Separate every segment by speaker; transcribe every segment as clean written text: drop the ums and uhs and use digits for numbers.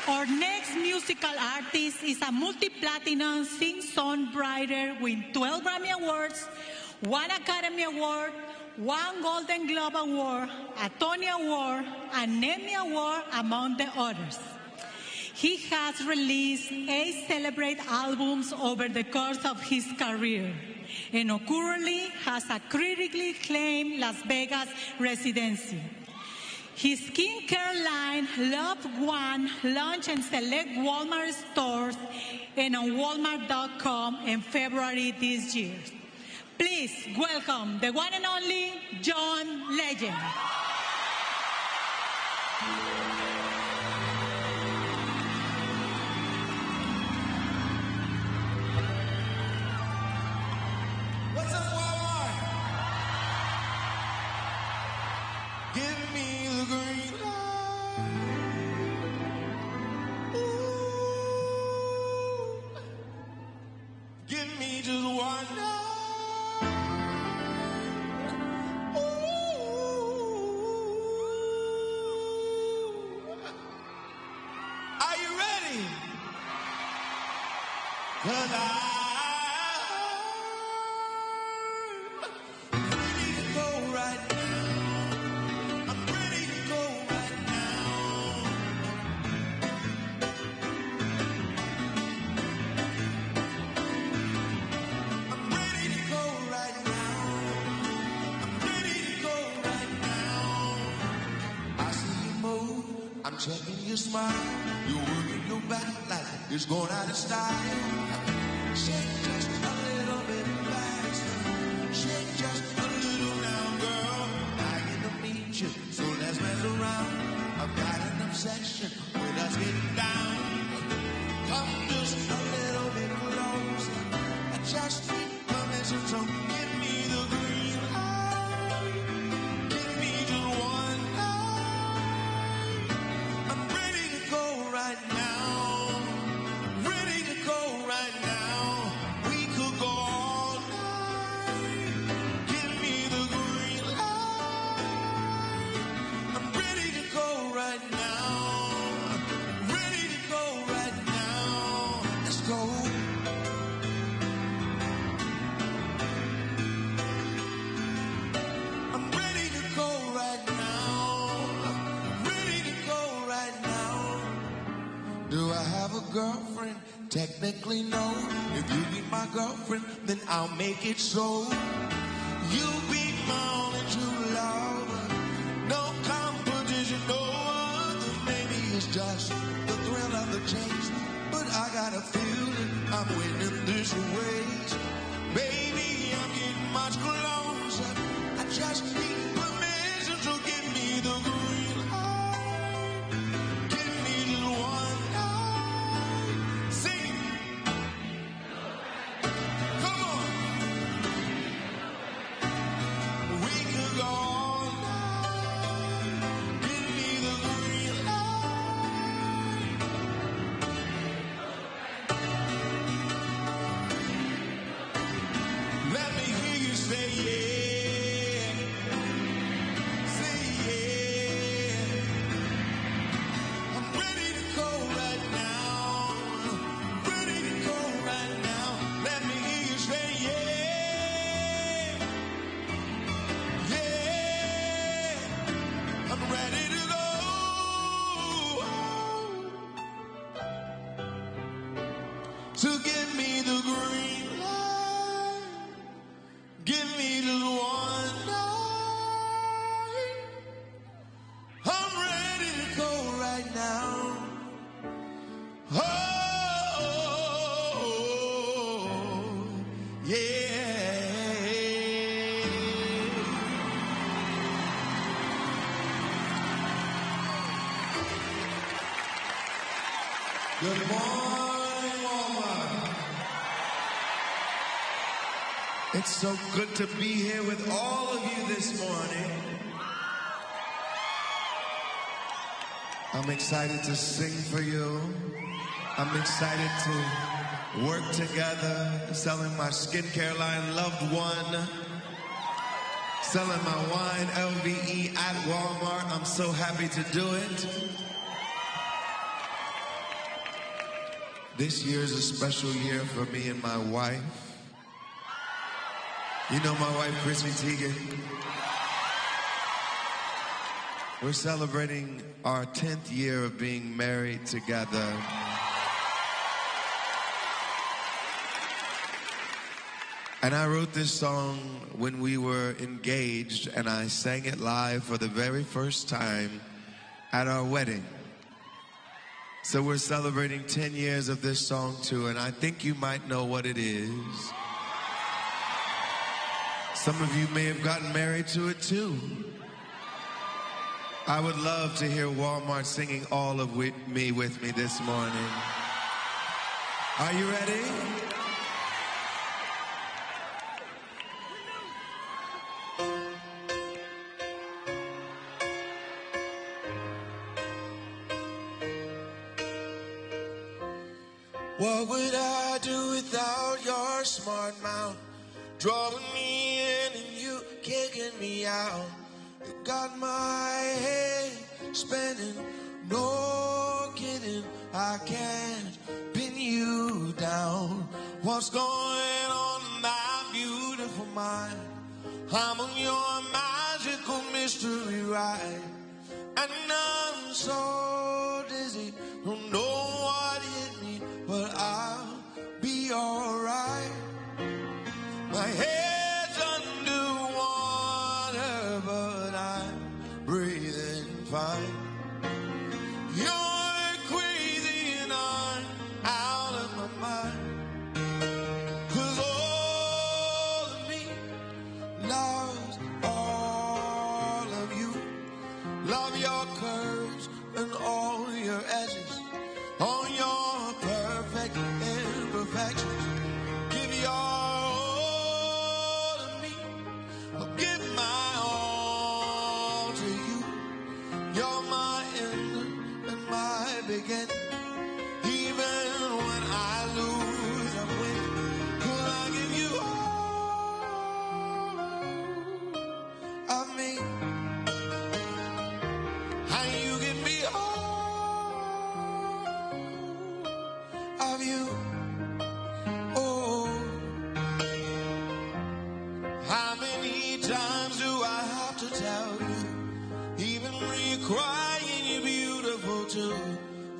Speaker 1: Our next musical artist is a multi-platinum sing-songwriter with 12 Grammy Awards, 1 Academy Award, 1 Golden Globe Award, a Tony Award, an Emmy Award, among the others. He has released 8 celebrate albums over the course of his career, and currently has a critically acclaimed Las Vegas residency. His skincare line, Love One, launched in select Walmart stores and on Walmart.com in February this year. Please welcome the one and only John Legend.
Speaker 2: What's up, Walmart? Give me the green light. Ooh. Give me just one night. Ooh. Are you ready? 'Cause I'm ready to go right now. I'm ready to go right now. I'm ready to go right now. I'm ready to go right now. I see you move. I'm checking your smile. You're working your back like it's going out of style. Shake just a little bit faster. Shake just a little now, girl. I get to meet you, so let's mess around. I've got an obsession with us getting down. Come just a little bit closer. I just need permission, so give me the green light. Give me just one night. I'm ready to go right now. Ready to go right now. We could go all night. Give me the green light. I'm ready to go right now. Ready to go right now. Let's go. I'm ready to go right now. Ready to go right now. Do I have a girlfriend? Technically, no. If you be my girlfriend, then I'll make it so. You'll be my only true love. No competition, no other. Maybe it's just the thrill of the chase, but I got a feeling I'm winning this race. Baby, I'm getting much closer. I just need permission, so give me the green light. Give me just one night. Sing. Come on. We could go all night. Give me the green light. Let me hear you say yeah. Say yeah. I'm ready to go right now. Ready to go right now. Let me hear you say yeah. Yeah. I'm ready to go. So give me the green light. Give me just one night. I'm ready to go right now. Oh, yeah. Good morning, Walmart. It's so good to be here with all of you this morning. I'm excited to sing for you. I'm excited to work together, selling my skincare line, Loved One. Selling my wine, LVE, at Walmart. I'm so happy to do it. This year is a special year for me and my wife. You know my wife, Chrissy Teigen. We're celebrating our 10th year of being married together. And I wrote this song when we were engaged, and I sang it live for the very first time at our wedding. So we're celebrating 10 years of this song too, and I think you might know what it is. Some of you may have gotten married to it too. I would love to hear Walmart singing All of Me with me this morning. Are you ready?
Speaker 3: What would I do without your smart mouth? Drawing me in and you kicking me out. You got my head spinning, no kidding. I can't pin you down. What's going on in my beautiful mind? I'm on your magical mystery ride. And I'm so dizzy, don't know what hit me, but I'll be alright. My head's underwater, but I'm breathing fine. You're crazy and I'm out of my mind. 'Cause all of me loves all of you. Love your curves and all your edges, all your perfect imperfections. Give your all to me, I'll give my all to you. You're my end and my beginning. Even when I lose, I win. 'Cause I give you all of me. And you give me all of you. Oh, how many times do I have to tell you? Even when you're crying, you're beautiful too.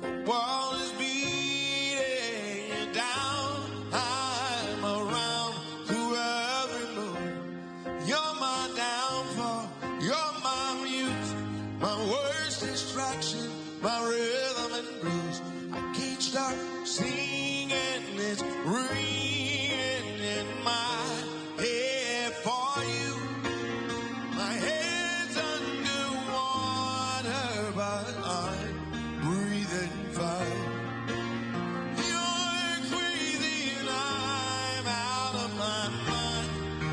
Speaker 3: The world is beating you down. I'm around through every mood. You're my downfall, you're my muse, my worst distraction, my rhythm and blues. I can't stop singing, it's ringing in my head for you. My head's underwater, but I'm breathing fine. You're crazy and I'm out of my mind.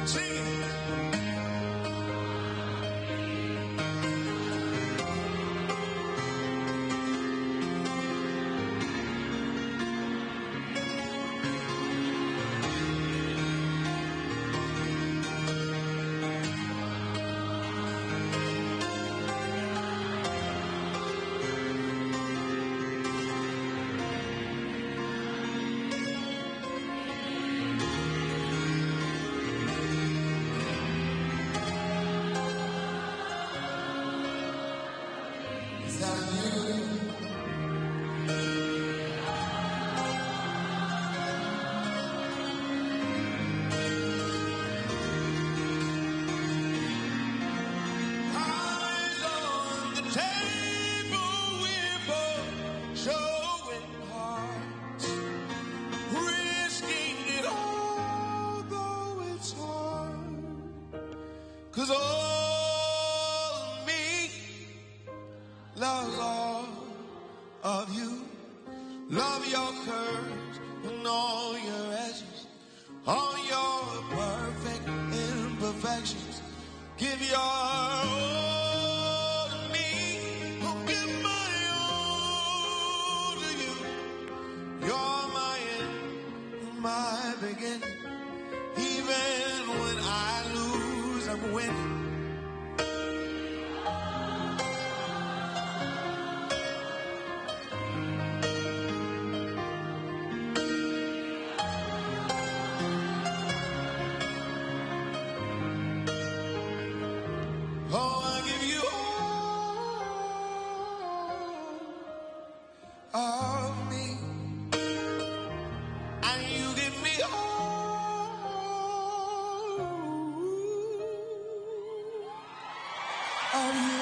Speaker 3: Sing it. Is that you? Eyes on the table, we're both showing hearts, risking it all, though it's hard. 'Cause all of me loves all of you. Love your curves and all your edges, all your perfect imperfections. Give your all to me, I'll give my all to you. You're my end, my beginning. Even when I lose, I'm winning. of me, and you give me all of you.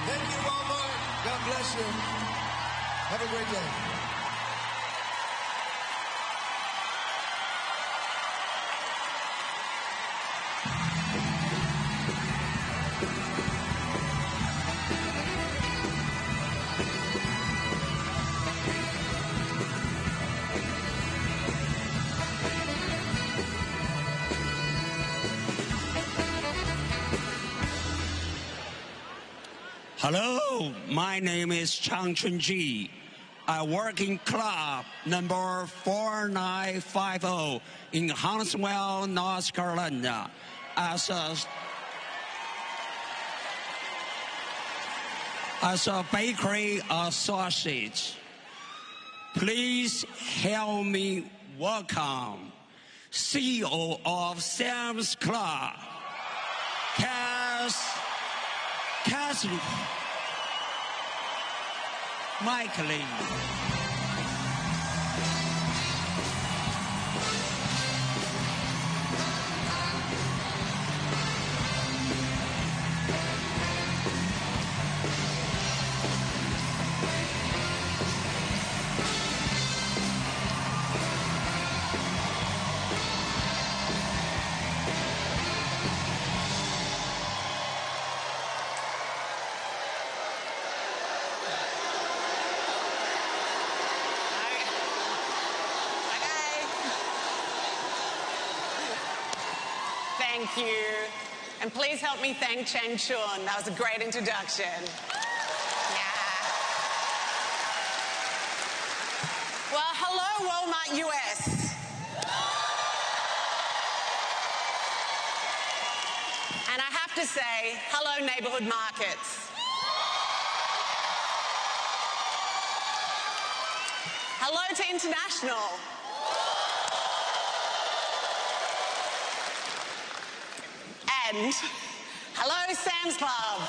Speaker 3: Thank you, Walmart. God bless you. Have a great day.
Speaker 4: Hello, my name is Chang Chunji. I work in club number 4950 in Huntsville, North Carolina as a bakery associate. Please help me welcome CEO of Sam's Club, Kathleen Michaeline.
Speaker 5: Thank you. And please help me thank Chen Chun. That was a great introduction. Yeah. Well, hello, Walmart US. And I have to say, hello, neighborhood markets. Hello to International. And hello, Sam's Club.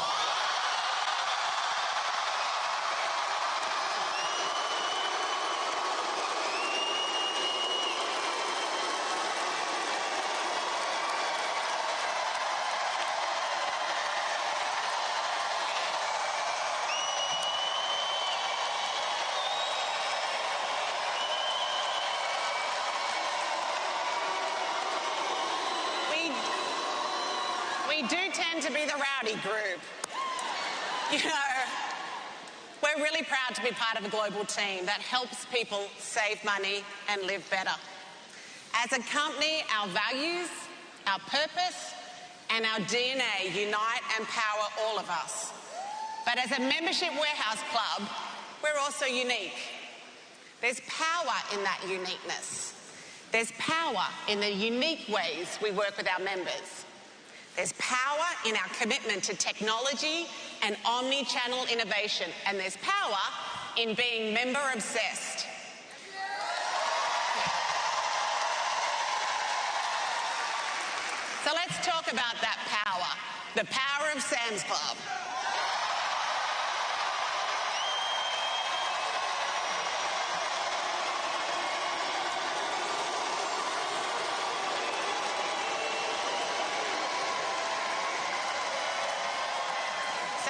Speaker 5: We do tend to be the rowdy group. You know, we're really proud to be part of a global team that helps people save money and live better. As a company, our values, our purpose, and our DNA unite and power all of us. But as a membership warehouse club, we're also unique. There's power in that uniqueness. There's power in the unique ways we work with our members. There's power in our commitment to technology and omni-channel innovation, and there's power in being member-obsessed. So let's talk about that power, the power of Sam's Club.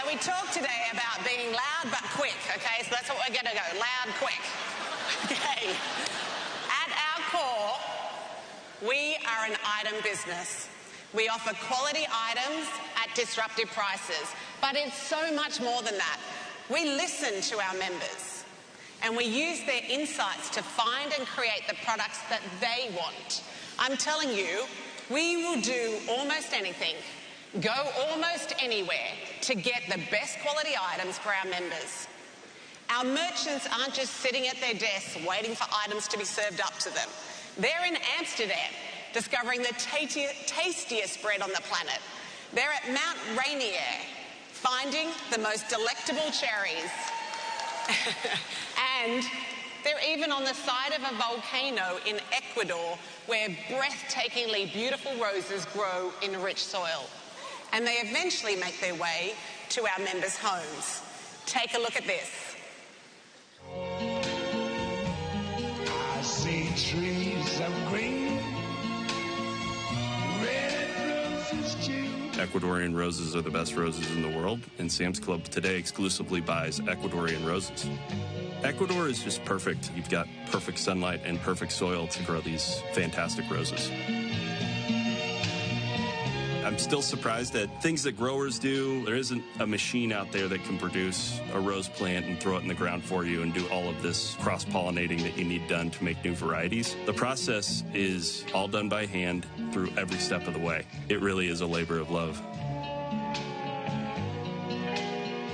Speaker 5: We talked today about being loud but quick, okay? So that's what we're going to go, loud, quick. Okay. At our core, we are an item business. We offer quality items at disruptive prices, but it's so much more than that. We listen to our members, and we use their insights to find and create the products that they want. I'm telling you, we will do almost anything, go almost anywhere to get the best quality items for our members. Our merchants aren't just sitting at their desks waiting for items to be served up to them. They're in Amsterdam discovering the tastiest bread on the planet. They're at Mount Rainier finding the most delectable cherries. And they're even on the side of a volcano in Ecuador where breathtakingly beautiful roses grow in rich soil. And they eventually make their way to our members' homes. Take a look at this.
Speaker 3: I see trees of green, red roses too.
Speaker 6: Ecuadorian roses are the best roses in the world, and Sam's Club today exclusively buys Ecuadorian roses. Ecuador is just perfect. You've got perfect sunlight and perfect soil to grow these fantastic roses. I'm still surprised at things that growers do. There isn't a machine out there that can produce a rose plant and throw it in the ground for you and do all of this cross-pollinating that you need done to make new varieties. The process is all done by hand through every step of the way. It really is a labor of love.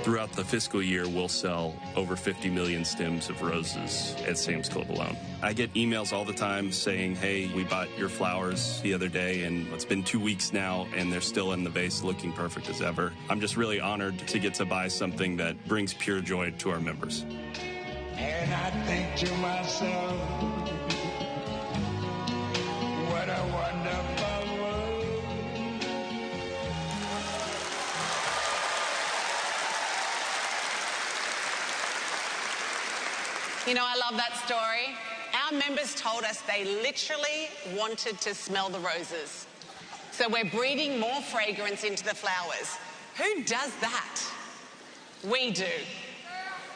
Speaker 6: Throughout the fiscal year, we'll sell over 50 million stems of roses at Sam's Club alone. I get emails all the time saying, hey, we bought your flowers the other day, and it's been 2 weeks now, and they're still in the vase looking perfect as ever. I'm just really honored to get to buy something that brings pure joy to our members.
Speaker 3: And I think to myself, what a wonderful world.
Speaker 5: You know, I love that story. Our members told us they literally wanted to smell the roses. So we're breathing more fragrance into the flowers. Who does that? We do.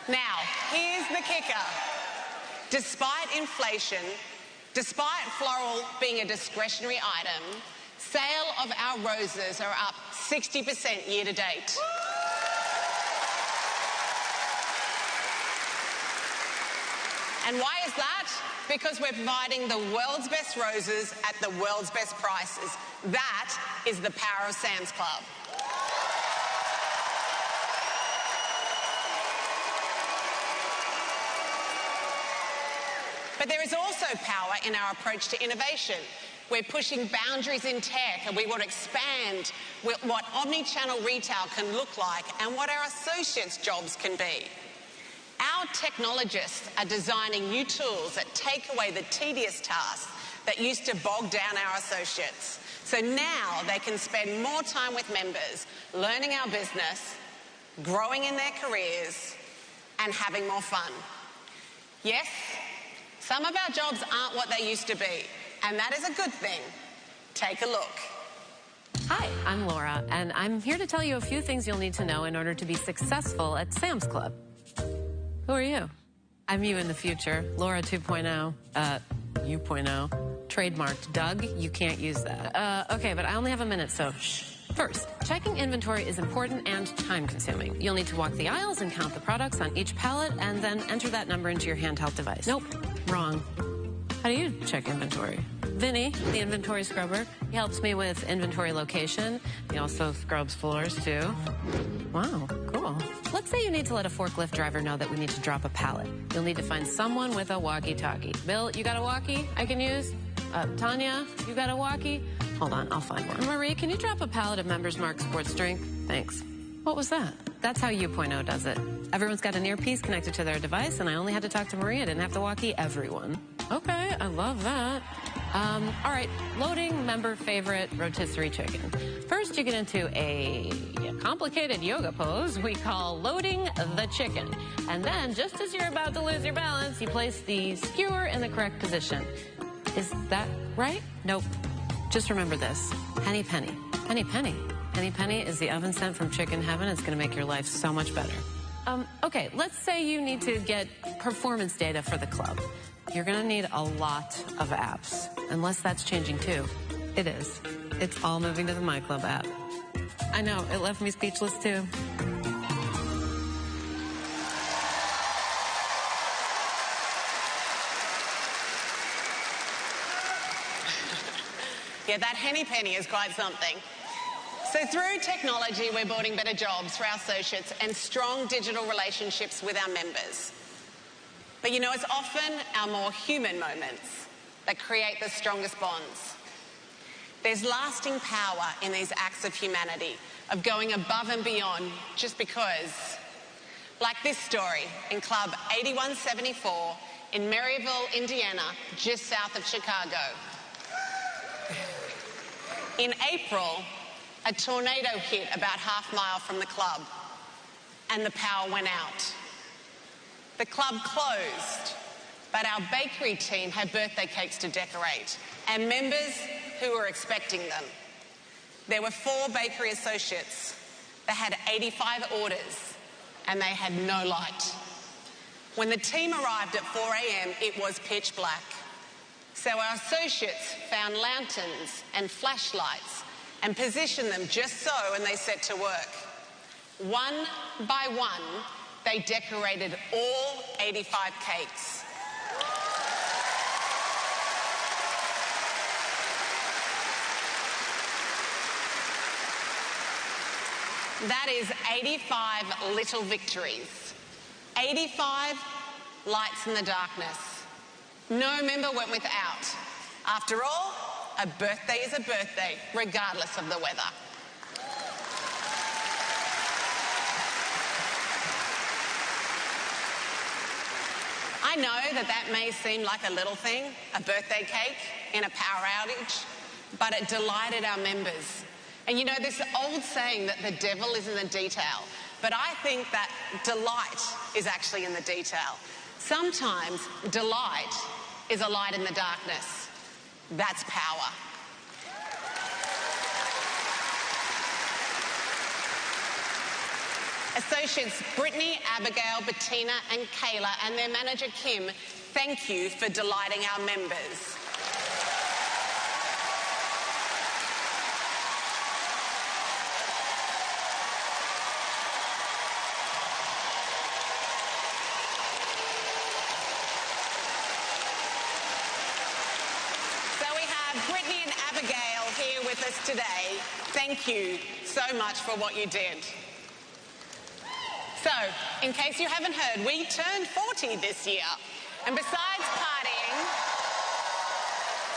Speaker 5: Now, here's the kicker. Despite inflation, despite floral being a discretionary item, sale of our roses are up 60% year to date. And why is that? Because we're providing the world's best roses at the world's best prices. That is the power of Sam's Club. But there is also power in our approach to innovation. We're pushing boundaries in tech, and we want to expand what omni-channel retail can look like and what our associates' jobs can be. Our technologists are designing new tools that take away the tedious tasks that used to bog down our associates. So now they can spend more time with members, learning our business, growing in their careers, and having more fun. Yes, some of our jobs aren't what they used to be, and that is a good thing. Take a look.
Speaker 7: Hi, I'm Laura, and I'm here to tell you a few things you'll need to know in order to be successful at Sam's Club. Who are you? I'm you in the future, Laura 2.0, U.0, trademarked. Doug, you can't use that. Okay, but I only have a minute, so shh. First, checking inventory is important and time-consuming. You'll need to walk the aisles and count the products on each pallet and then enter that number into your handheld device. Nope, wrong. How do you check inventory? Vinny, the inventory scrubber, he helps me with inventory location. He also scrubs floors, too. Wow, cool. Let's say you need to let a forklift driver know that we need to drop a pallet. You'll need to find someone with a walkie-talkie. Bill, you got a walkie I can use? Tanya, you got a walkie? Hold on, I'll find one. Marie, can you drop a pallet of Members Mark sports drink? Thanks. What was that? That's how U.0 does it. Everyone's got an earpiece connected to their device, and I only had to talk to Marie. I didn't have to walkie everyone. Okay, I love that. All right, loading member favorite rotisserie chicken. First, you get into a complicated yoga pose we call loading the chicken. And then, just as you're about to lose your balance, you place the skewer in the correct position. Is that right? Nope. Just remember this. Penny penny. Penny penny. Penny penny is the oven scent from Chicken Heaven. It's going to make your life so much better. Okay, let's say you need to get performance data for the club. You're going to need a lot of apps, unless that's changing too. It is. It's all moving to the My Club app. I know, it left me speechless too.
Speaker 5: Yeah, that henny penny is quite something. So through technology, we're building better jobs for our associates and strong digital relationships with our members. But you know, it's often our more human moments that create the strongest bonds. There's lasting power in these acts of humanity, of going above and beyond just because. Like this story in Club 8174 in Maryville, Indiana, just south of Chicago. In April, a tornado hit about half-mile from the club, and the power went out. The club closed, but our bakery team had birthday cakes to decorate, and members who were expecting them. There were 4 bakery associates. They had 85 orders, and they had no light. When the team arrived at 4 a.m., it was pitch black. So our associates found lanterns and flashlights and positioned them just so, and they set to work. One by one, they decorated all 85 cakes. That is 85 little victories. 85 lights in the darkness. No member went without. After all, a birthday is a birthday, regardless of the weather. I know that may seem like a little thing, a birthday cake in a power outage, but it delighted our members. And you know, this old saying that the devil is in the detail, but I think that delight is actually in the detail. Sometimes delight is a light in the darkness. That's power. Associates Brittany, Abigail, Bettina, and Kayla, and their manager Kim, thank you for delighting our members. Brittany and Abigail here with us today. Thank you so much for what you did. So, in case you haven't heard, we turned 40 this year. And besides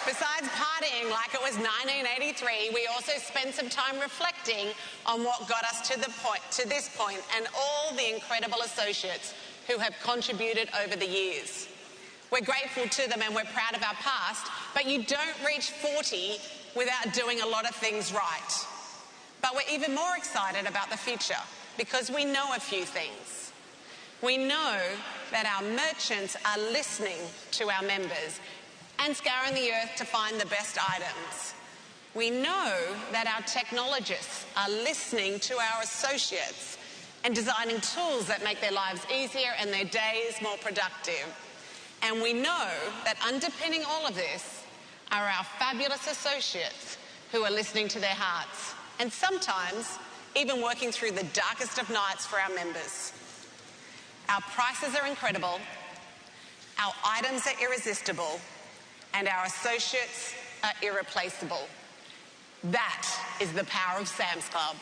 Speaker 5: partying like it was 1983, we also spent some time reflecting on what got us to this point and all the incredible associates who have contributed over the years. We're grateful to them and we're proud of our past, but you don't reach 40 without doing a lot of things right. But we're even more excited about the future because we know a few things. We know that our merchants are listening to our members and scouring the earth to find the best items. We know that our technologists are listening to our associates and designing tools that make their lives easier and their days more productive. And we know that underpinning all of this are our fabulous associates who are listening to their hearts and sometimes even working through the darkest of nights for our members. Our prices are incredible, our items are irresistible, and our associates are irreplaceable. That is the power of Sam's Club.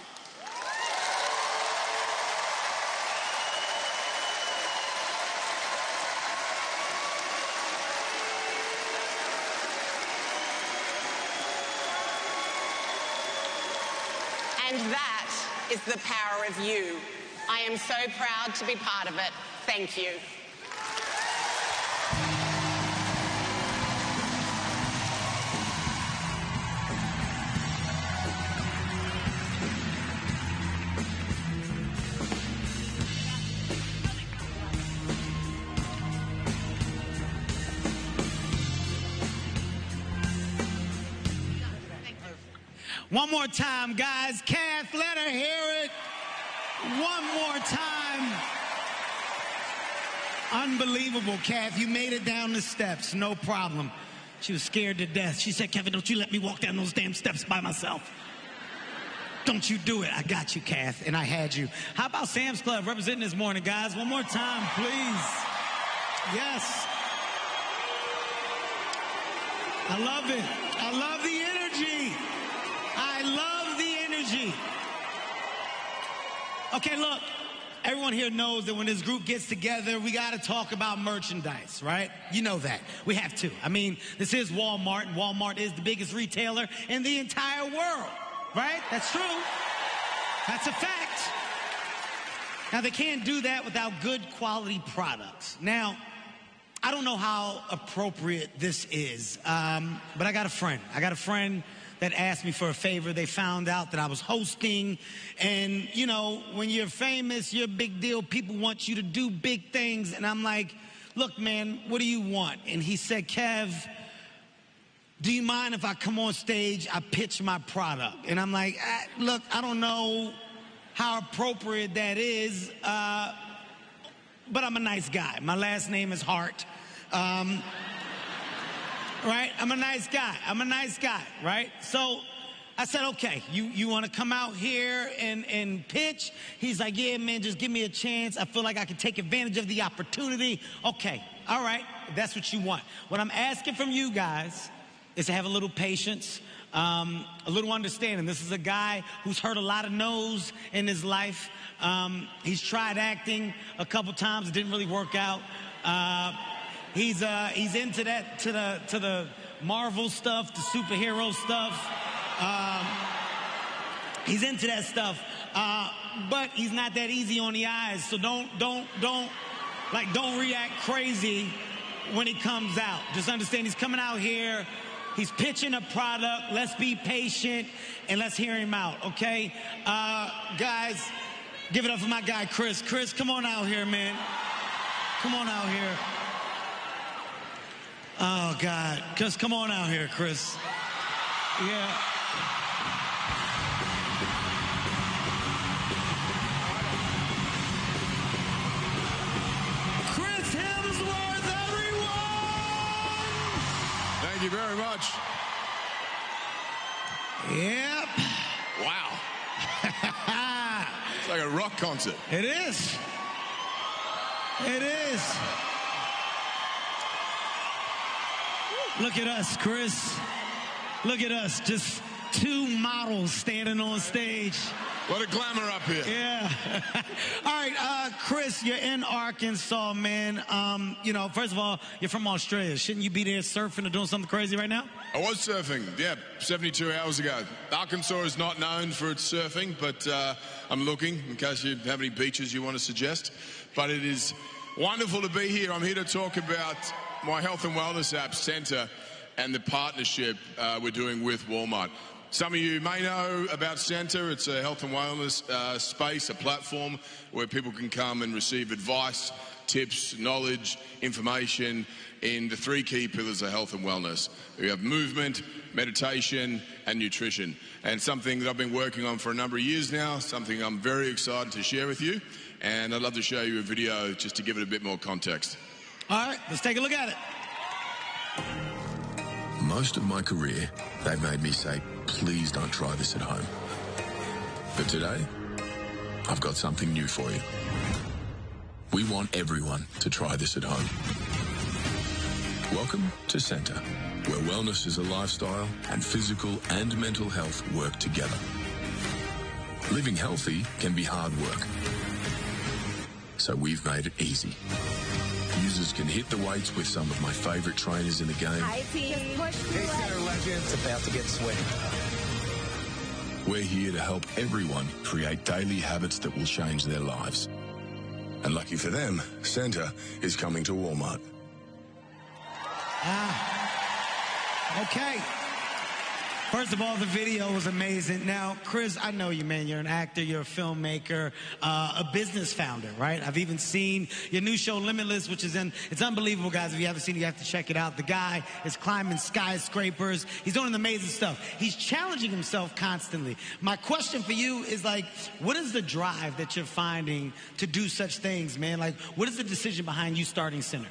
Speaker 5: And that is the power of you. I am so proud to be part of it. Thank you.
Speaker 8: One more time, guys. Kath, let her hear it. One more time. Unbelievable, Kath. You made it down the steps. No problem. She was scared to death. She said, Kevin, don't you let me walk down those damn steps by myself. Don't you do it. I got you, Kath, and I had you. How about Sam's Club representing this morning, guys? One more time, please. Yes. I love it. I love the energy. I love the energy. Okay, look, everyone here knows that when this group gets together, we got to talk about merchandise, right? You know that. We have to. I mean, this is Walmart, and Walmart is the biggest retailer in the entire world, right? That's true. That's a fact. Now, they can't do that without good quality products. Now, I don't know how appropriate this is, but I got a friend. That asked me for a favor. They found out that I was hosting. And, you know, when you're famous, you're a big deal. People want you to do big things. And I'm like, look, man, what do you want? And he said, Kev, do you mind if I come on stage, I pitch my product? And I'm like, look, I don't know how appropriate that is, but I'm a nice guy. My last name is Hart. Right? I'm a nice guy, right? So I said, okay, you want to come out here and pitch? He's like, yeah, man, just give me a chance. I feel like I can take advantage of the opportunity. Okay, all right, if that's what you want. What I'm asking from you guys is to have a little patience, a little understanding. This is a guy who's heard a lot of no's in his life. He's tried acting a couple times. It didn't really work out. He's into that, to the Marvel stuff, the superhero stuff. He's into that stuff, but he's not that easy on the eyes. So don't react crazy when he comes out. Just understand he's coming out here. He's pitching a product. Let's be patient and let's hear him out, okay? Guys, give it up for my guy, Chris. Chris, come on out here, man. Come on out here. Oh, God. Just come on out here, Chris. Yeah. Chris Hemsworth, everyone!
Speaker 3: Thank you very much.
Speaker 8: Yep.
Speaker 3: Wow. It's like a rock concert.
Speaker 8: It is. It is. Look at us, Chris. Look at us, just two models standing on stage.
Speaker 3: What a glamour up here.
Speaker 8: Yeah. All right, Chris, you're in Arkansas, man. You know, first of all, you're from Australia. Shouldn't you be there surfing or doing something crazy right now?
Speaker 3: I was surfing, 72 hours ago. Arkansas is not known for its surfing, but I'm looking in case you have any beaches you want to suggest. But it is wonderful to be here. I'm here to talk about my health and wellness app, Center, and the partnership we're doing with Walmart. Some of you may know about Center. It's a health and wellness space, a platform where people can come and receive advice, tips, knowledge, information in the three key pillars of health and wellness. We have movement, meditation, and nutrition. And something that I've been working on for a number of years now, something I'm very excited to share with you. And I'd love to show you a video just to give it a bit more context.
Speaker 8: All right, let's take a look at it.
Speaker 9: Most of my career, they've made me say, please don't try this at home. But today, I've got something new for you. We want everyone to try this at home. Welcome to Center, where wellness is a lifestyle and physical and mental health work together. Living healthy can be hard work. So we've made it easy. Users can hit the weights with some of my favorite trainers in the game.
Speaker 10: Hi, team. Hey, Center Legends, about to get sweaty.
Speaker 9: We're here to help everyone create daily habits that will change their lives. And lucky for them, Center is coming to Walmart.
Speaker 8: Okay. First of all, the video was amazing. Now, Chris, I know you, man. You're an actor, you're a filmmaker, a business founder, right? I've even seen your new show, Limitless, which is it's unbelievable, guys. If you haven't seen it, you have to check it out. The guy is climbing skyscrapers. He's doing amazing stuff. He's challenging himself constantly. My question for you is, like, what is the drive that you're finding to do such things, man? Like, what is the decision behind you starting Center?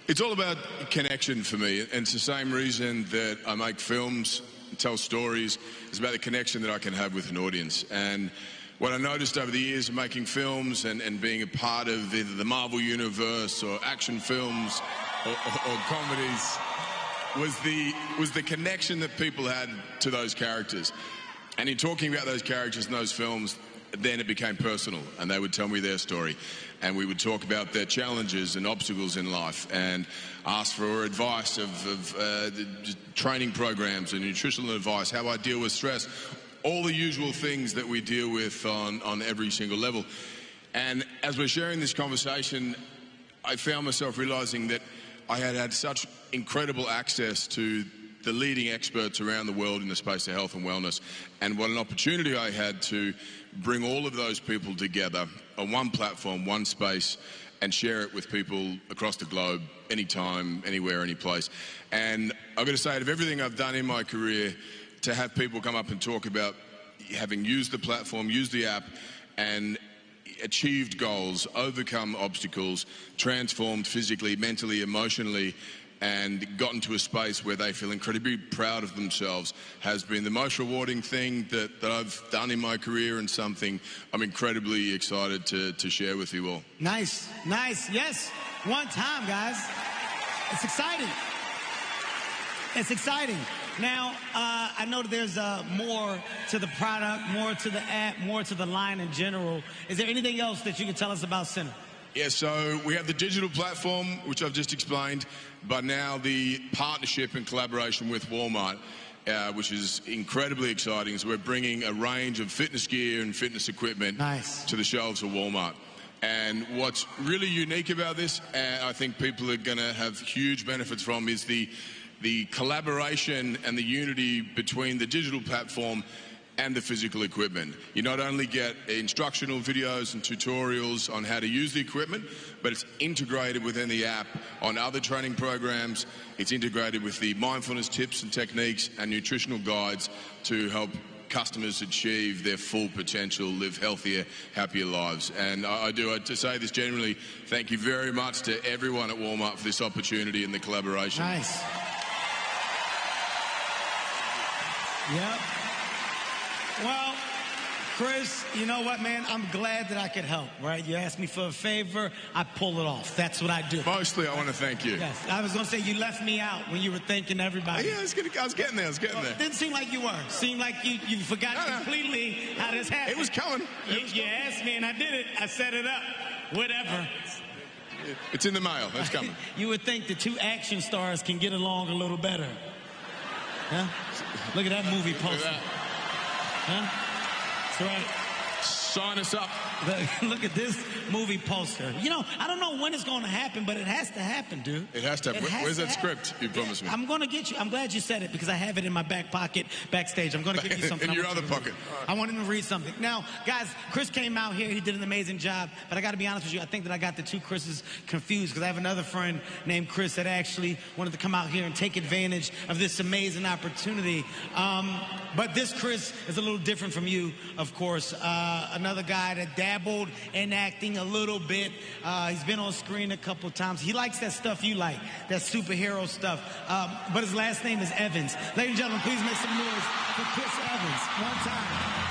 Speaker 3: It's all about connection for me, and it's the same reason that I make films, tell stories. It's about the connection that I can have with an audience. And what I noticed over the years of making films and being a part of either the Marvel universe or action films or comedies was the connection that people had to those characters. And in talking about those characters in those films, then it became personal, and they would tell me their story. And we would talk about their challenges and obstacles in life and ask for advice of training programs and nutritional advice, how I deal with stress, all the usual things that we deal with on every single level. And as we're sharing this conversation, I found myself realizing that I had had such incredible access to the leading experts around the world in the space of health and wellness, and what an opportunity I had to bring all of those people together on one platform, one space, and share it with people across the globe, anytime, anywhere, any place. And I've got to say, out of everything I've done in my career, to have people come up and talk about having used the platform, used the app, and achieved goals, overcome obstacles, transformed physically, mentally, emotionally, and gotten to a space where they feel incredibly proud of themselves, has been the most rewarding thing that I've done in my career, and something I'm incredibly excited to share with you all.
Speaker 8: Nice, nice, yes. One time, guys. It's exciting. It's exciting. Now, I know that there's more to the product, more to the app, more to the line in general. Is there anything else that you can tell us about Center?
Speaker 3: Yeah, so we have the digital platform, which I've just explained, but now the partnership and collaboration with Walmart, which is incredibly exciting. So we're bringing a range of fitness gear and fitness equipment to the shelves of Walmart. And what's really unique about this, I think people are going to have huge benefits from, is the collaboration and the unity between the digital platform and the physical equipment. You not only get instructional videos and tutorials on how to use the equipment, but it's integrated within the app on other training programs. It's integrated with the mindfulness tips and techniques and nutritional guides to help customers achieve their full potential, live healthier, happier lives. And I do to say this generally, thank you very much to everyone at Walmart for this opportunity and the collaboration.
Speaker 8: Nice. Yep. Well, Chris, you know what, man? I'm glad that I could help, right? You asked me for a favor, I pull it off. That's what I do.
Speaker 3: Mostly, I want to thank you.
Speaker 8: Yes, I was going to say you left me out when you were thanking everybody.
Speaker 3: Yeah, I was getting there.
Speaker 8: It didn't seem like you were. Seemed like you forgot completely how this happened.
Speaker 3: It was coming.
Speaker 8: You asked me, and I did it. I set it up. Whatever.
Speaker 3: It's in the mail. It's coming.
Speaker 8: You would think the two action stars can get along a little better. Huh? Look at that movie poster. Huh? That's right.
Speaker 3: Sign us up.
Speaker 8: Look at this movie poster. You know, I don't know when it's going to happen, but it has to happen, dude.
Speaker 3: It has to happen. Where's that script you promised me?
Speaker 8: I'm going to get you. I'm glad you said it because I have it in my back pocket backstage. I'm going to give you something.
Speaker 3: In your other pocket.
Speaker 8: I want him to read something. Now, guys, Chris came out here. He did an amazing job. But I got to be honest with you. I think that I got the two Chris's confused because I have another friend named Chris that actually wanted to come out here and take advantage of this amazing opportunity. But this Chris is a little different from you, of course. Another guy that dabbled in acting a little bit. He's been on screen a couple times. He likes that stuff you like, that superhero stuff. But his last name is Evans. Ladies and gentlemen, please make some noise for Chris Evans. One time.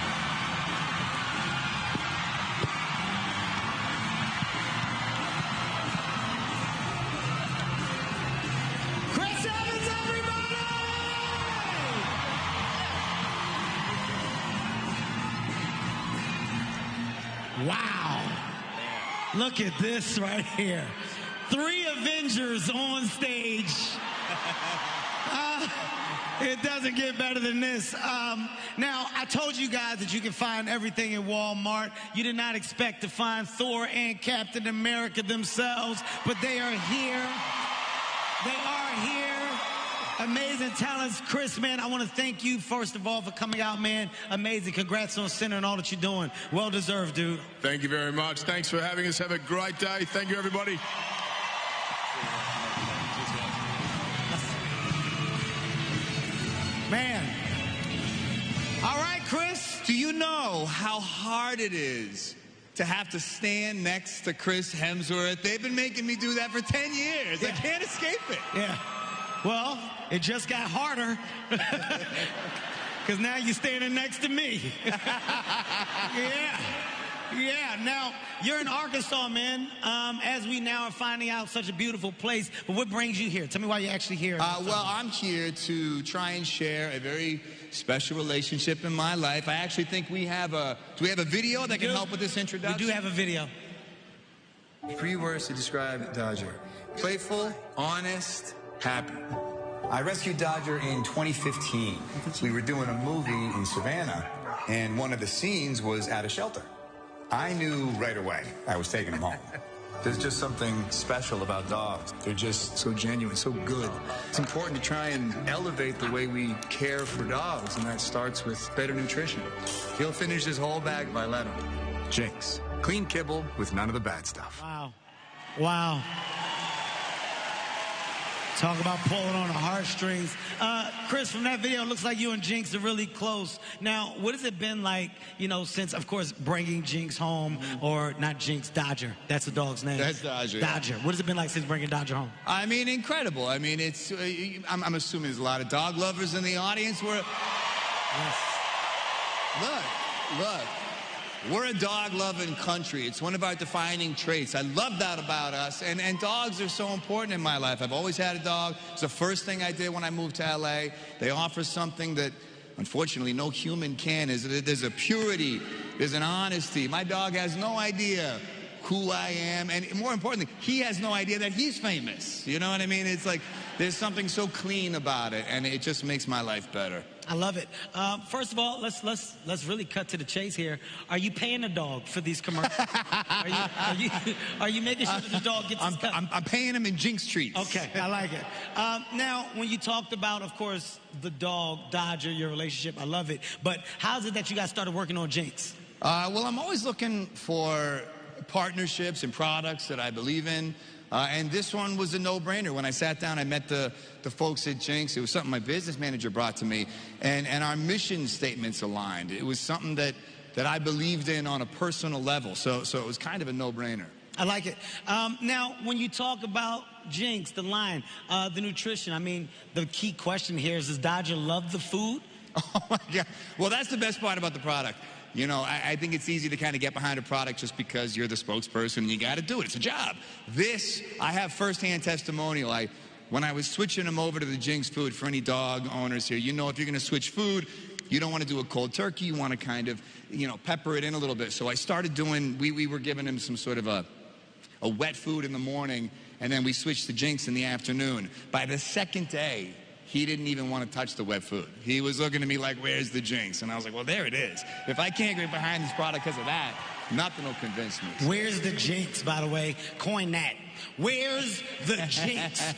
Speaker 8: Wow. Look at this right here. 3 Avengers on stage. It doesn't get better than this. Now, I told you guys that you can find everything in Walmart. You did not expect to find Thor and Captain America themselves, but they are here. They are here. Amazing talents. Chris, man, I want to thank you, first of all, for coming out, man. Amazing. Congrats on Center and all that you're doing. Well deserved, dude.
Speaker 3: Thank you very much. Thanks for having us. Have a great day. Thank you, everybody.
Speaker 8: Man. All right, Chris.
Speaker 11: Do you know how hard it is to have to stand next to Chris Hemsworth? They've been making me do that for 10 years. I can't escape it.
Speaker 8: Yeah. Well, it just got harder because now you're standing next to me. Yeah. Now, you're in Arkansas, man, as we now are finding out such a beautiful place. But what brings you here? Tell me why you're actually here.
Speaker 11: Well, I'm here to try and share a very special relationship in my life. I actually think we have do we have a video that can help with this introduction?
Speaker 8: We do have a video.
Speaker 10: 3 words to describe Dodger: playful, honest, happy. I rescued Dodger in 2015. We were doing a movie in Savannah, and one of the scenes was at a shelter. I knew right away I was taking him home.
Speaker 12: There's just something special about dogs.
Speaker 10: They're just so genuine, so good. It's important to try and elevate the way we care for dogs, and that starts with better nutrition. He'll finish his whole bag if I let him. Jinx. Clean kibble with none of the bad stuff.
Speaker 8: Wow. Wow. Talk about pulling on the heartstrings. Chris, from that video, it looks like you and Jinx are really close. Now, what has it been like, you know, since, of course, bringing Jinx home, or not Jinx, Dodger. That's the dog's name.
Speaker 11: That's Dodger.
Speaker 8: Dodger. What has it been like since bringing Dodger home?
Speaker 11: I mean, incredible. I mean, it's, I'm assuming there's a lot of dog lovers in the audience. Yes. Look. We're a dog-loving country. It's one of our defining traits. I love that about us, and dogs are so important in my life. I've always had a dog. It's the first thing I did when I moved to L.A. They offer something that, unfortunately, no human can. There's a purity, there's an honesty. My dog has no idea who I am, and more importantly, he has no idea that he's famous. You know what I mean? It's like there's something so clean about it, and it just makes my life better.
Speaker 8: I love it. First of all, let's really cut to the chase here. Are you paying the dog for these commercials? are you making sure that the dog gets his cut?
Speaker 11: I'm paying him in Jinx treats.
Speaker 8: Okay, I like it. Now, when you talked about, of course, the dog, Dodger, your relationship, I love it. But how's it that you guys started working on Jinx?
Speaker 11: Well, I'm always looking for partnerships and products that I believe in. And this one was a no-brainer. When I sat down, I met the folks at Jinx. It was something my business manager brought to me, and our mission statements aligned. It was something that I believed in on a personal level, so it was kind of a no-brainer.
Speaker 8: I like it. Now, when you talk about Jinx, the line, the nutrition, I mean, the key question here is, does Dodger love the food?
Speaker 11: Oh, my God. Well, that's the best part about the product. You know, I think it's easy to kind of get behind a product just because you're the spokesperson and you got to do it. It's a job. This, I have firsthand testimonial. When I was switching him over to the Jinx food, for any dog owners here, you know, if you're going to switch food, you don't want to do a cold turkey. You want to kind of, you know, pepper it in a little bit. So I started doing, we were giving him some sort of a wet food in the morning, and then we switched to Jinx in the afternoon. By the second day, he didn't even want to touch the wet food. He was looking at me like, where's the Jinx? And I was like, well, there it is. If I can't get behind this product because of that, nothing will convince me.
Speaker 8: Where's the Jinx, by the way? Coin that. Where's the Jinx?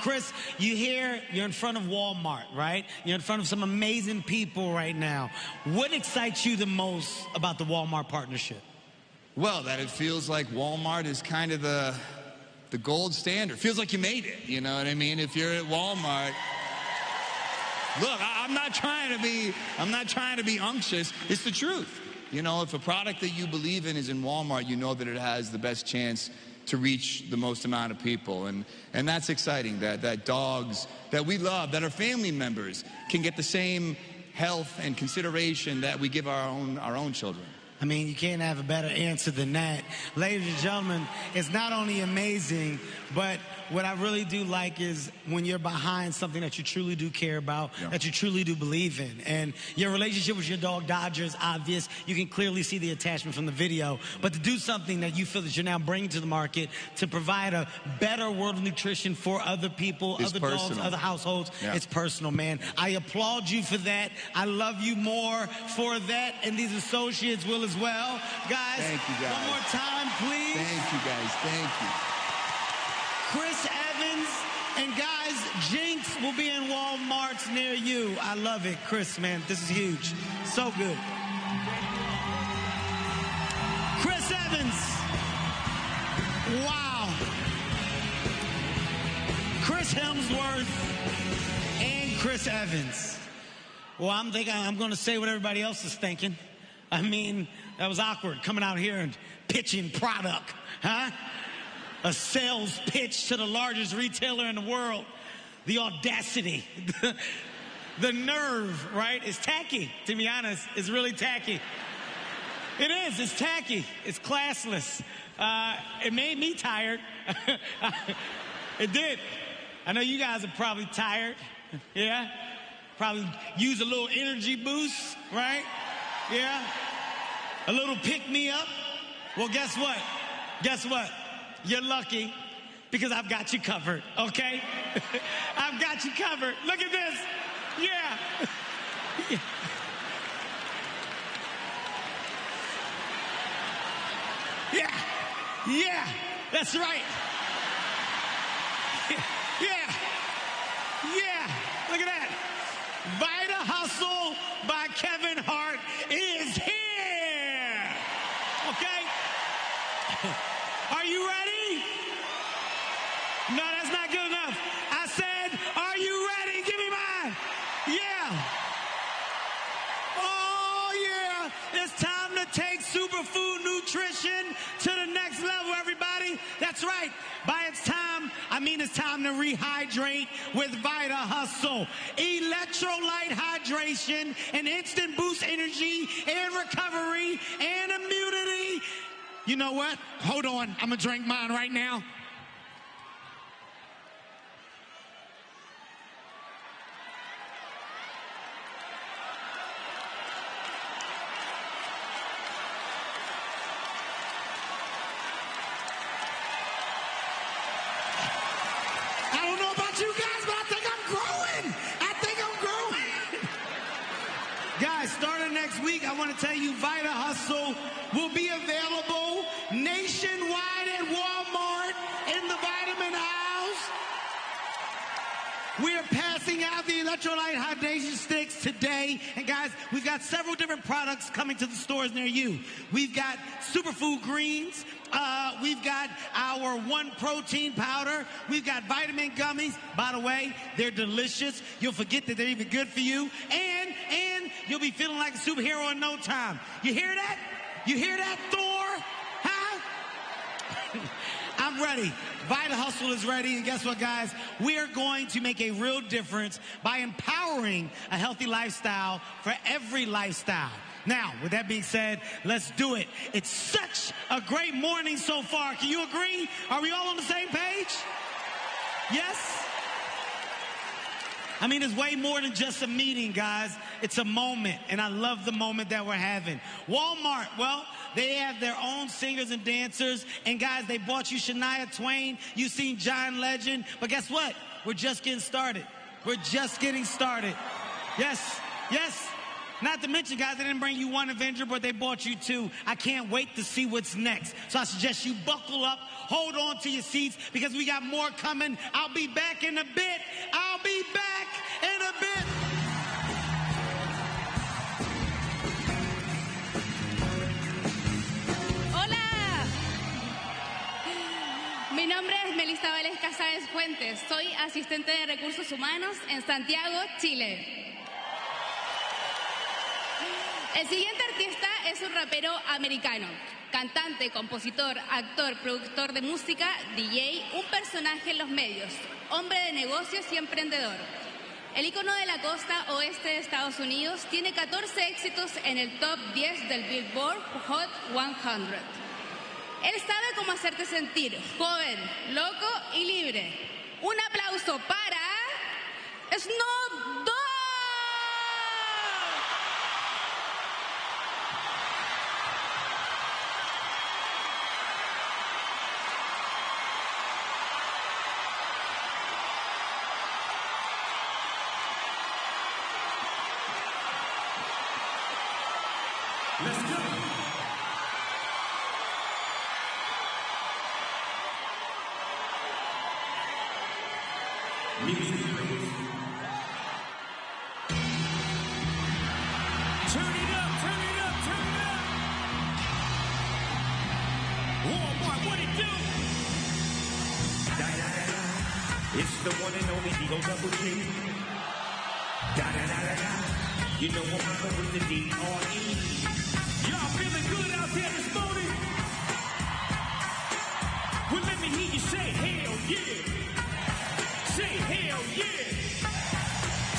Speaker 8: Chris, you're in front of Walmart, right? You're in front of some amazing people right now. What excites you the most about the Walmart partnership?
Speaker 11: Well, that it feels like Walmart is kind of the gold standard. Feels like you made it, you know what I mean? If you're at Walmart, look, I'm not trying to be unctuous. It's the truth. You know, if a product that you believe in is in Walmart, you know that it has the best chance to reach the most amount of people. And that's exciting, that dogs that we love, that are family members, can get the same health and consideration that we give our own children.
Speaker 8: I mean, you can't have a better answer than that. Ladies and gentlemen, it's not only amazing, but what I really do like is when you're behind something that you truly do care about, that you truly do believe in. And your relationship with your dog, Dodger, is obvious. You can clearly see the attachment from the video. But to do something that you feel that you're now bringing to the market to provide a better world of nutrition for other people, other dogs, other households, it's personal, man. I applaud you for that. I love you more for that. And these associates will as well. Guys,
Speaker 11: thank you, guys.
Speaker 8: One more time, please.
Speaker 11: Thank you, guys. Thank you.
Speaker 8: Chris Evans, and guys, Jinx will be in Walmarts near you. I love it. Chris, man, this is huge. So good. Chris Evans. Wow. Chris Hemsworth and Chris Evans. Well, I'm thinking I'm going to say what everybody else is thinking. I mean, that was awkward coming out here and pitching product, huh? A sales pitch to the largest retailer in the world. The audacity, the nerve, right? It's tacky, to be honest. It's really tacky. It is. It's tacky. It's classless. It made me tired. It did. I know you guys are probably tired. Yeah? Probably use a little energy boost, right? Yeah? A little pick-me-up. Well, guess what? Guess what? You're lucky because I've got you covered, okay? I've got you covered. Look at this. Yeah. Yeah, that's right. Yeah. Look at that. Vita Hustle by Kevin Hart is here. Okay? Are you ready? No, that's not good enough. I said, are you ready? Give me mine. Yeah. Oh, yeah. It's time to take superfood nutrition to the next level, everybody. That's right. By its time, I mean it's time to rehydrate with Vita Hustle. Electrolyte hydration, an instant boost energy and recovery and immunity. You know what? Hold on. I'm going to drink mine right now. You guys, but I think I'm growing. Guys, starting next week, I want to tell you Vita Hustle will be available nationwide at Walmart in the vitamin aisles. We are passing out the electrolyte hydration sticks today. And guys, we've got several different products coming to the stores near you. We've got superfood greens. We've got our one protein powder. We've got vitamin gummies. By the way, they're delicious. You'll forget that they're even good for you. And you'll be feeling like a superhero in no time. You hear that? You hear that, Thor? Huh? I'm ready. Vita Hustle is ready. And guess what, guys? We are going to make a real difference by empowering a healthy lifestyle for every lifestyle. Now, with that being said, let's do it. It's such a great morning so far. Can you agree? Are we all on the same page? Yes? I mean, it's way more than just a meeting, guys. It's a moment, and I love the moment that we're having. Walmart, well, they have their own singers and dancers. And, guys, they bought you Shania Twain. You've seen John Legend. But guess what? We're just getting started. We're just getting started. Yes. Not to mention, guys, they didn't bring you one Avenger, but they bought you two. I can't wait to see what's next. So I suggest you buckle up, hold on to your seats, because we got more coming. I'll be back in a bit.
Speaker 13: Hola. Mi nombre es Melissa Vélez Casares Fuentes. Soy asistente de recursos humanos en Santiago, Chile. El siguiente artista es un rapero americano, cantante, compositor, actor, productor de música, DJ, un personaje en los medios, hombre de negocios y emprendedor. El ícono de la costa oeste de Estados Unidos tiene 14 éxitos en el top 10 del Billboard Hot 100. Él sabe cómo hacerte sentir joven, loco y libre. Un aplauso para Snoop Dogg.
Speaker 2: Let's go. Music. Turn it up, turn it up, turn it up. Walmart, what it do? Da-da-da-da. It's the one and only D-O double G. Da-da-da-da-da. You know I'm rocking with the D-R-E. Y'all feeling good out there this morning? Well, let me hear you say hell yeah. Say hell yeah.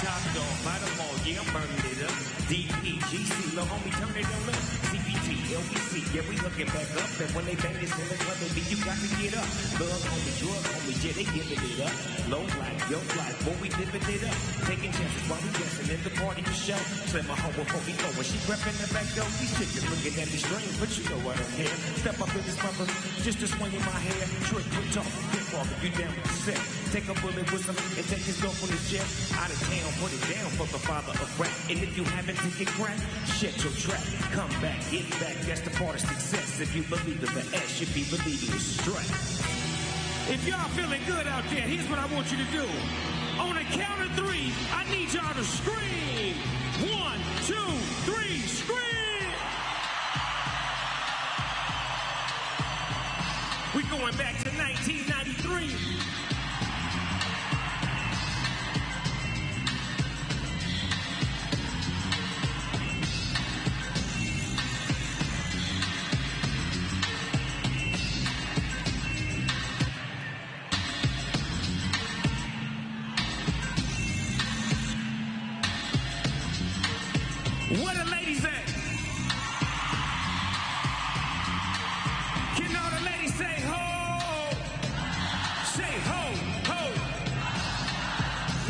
Speaker 2: Top dog, by the mall, yeah, I'm burning it up. D-E-G-C, little homie, turn it on up. CBT, LBC, yeah, we hooking back up. And when they bang this in the club, baby, you got to get up. Love homie, drug homie, yeah, they giving it up. Low life, yo life, boy, we living it up. Taking chances while we dancing in the party to show. Said my home before we go. When she repping the back door, these chickens looking at me strange, but you know what I'm here. Step up in this mother, just a swing in my hair. Trick, quick talk, hip hop, you down with the set.
Speaker 14: Take a bullet with him and take his dope from his jet. Out of town, put it down for the father of rap. And if you haven't taken crack, shut your trap. Come back, get back, that's the part of success. If you believe in the S, you be believing in stress.
Speaker 15: If y'all feeling good out there, here's what I want you to do. On a count of 3, I need y'all to scream. 1, 2, 3, scream! We going back to 1993. Where the ladies at? Can all the ladies say ho? Say ho, ho.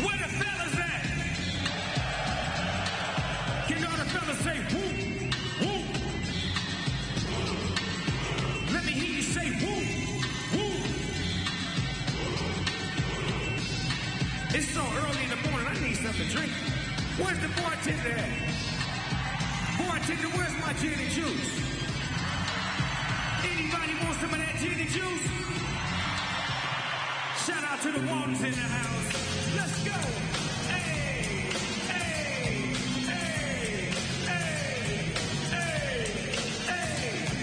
Speaker 15: Where the fellas at? Can all the fellas say whoop, whoop? Let me hear you say whoop, whoop. It's so early in the morning, I need something to drink. Where's the bartender at? Bartender, where's my gin and juice? Anybody want some of that gin and juice? Shout out to the Waltons in the house. Let's go. Hey, hey, hey, hey, hey, hey.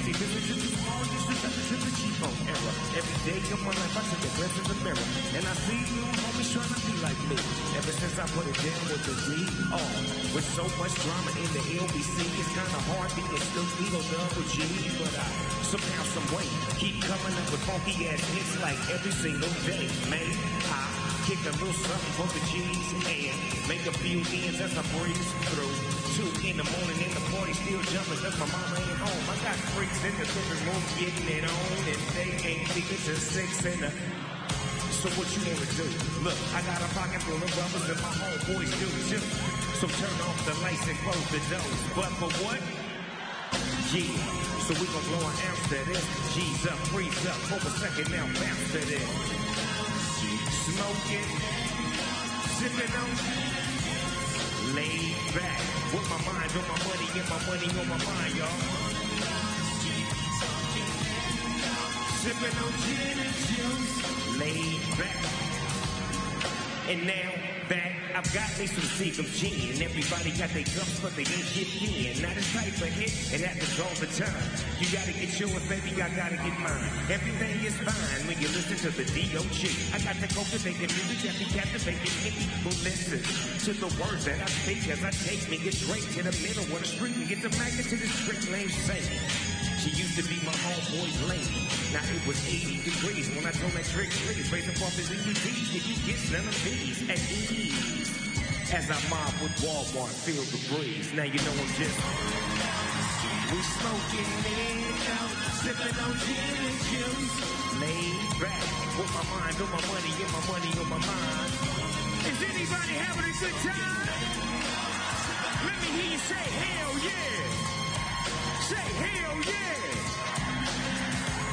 Speaker 15: See, this is all this is the cheap era. Every day of my life, I take a glance in the mirror. And I see you homies trying to be like me. Ever since I put it down with the D.O. With so much drama in the LBC, it's kind of hard being Snoopy or Double G. But I somehow, some way, keep coming up with funky ass hits like every single day. Man, I kick a little something for the G's and make a few ends as I breeze through. 2 in the morning and the party still jumping cause my mama ain't home. I got freaks in the living room getting it on and they ain't thinking till 6 in the... So what you wanna do? Look, I got a pocket full of rubbers and my homeboys do too. So turn off the lights and close the doors. But for what? Yeah. So we gon' blow an ounce to this. G's up, freeze up, hold a second now, bounce to this. Smoking, sipping on, laid back. With my mind on my money and my money on my mind, y'all. Sipping on gin and juice, laid back. And now that I've got me some Seagull gin, everybody got their cups, but they ain't get in. Not a type of hit, and happens all the time. You gotta get yours, baby, I gotta get mine. Everything is fine when you listen to the D.O.G. I got the cultivated music that be captivating people listen to the words that I speak as I take me a drink to the middle of the street and get the magnet to the street lane singing. She used to be my homeboy's lady. Now it was 80 degrees when I told that trick, please raise up off his EUDs. If you get none of these at ease. As I mob with Walmart, feel the breeze. Now you know I'm just... We smoking it out, sipping on gin and juice. Laid back, with my mind on my money and my money on my mind. Is anybody having a good time? Let me hear you say hell yeah. Say hell yeah!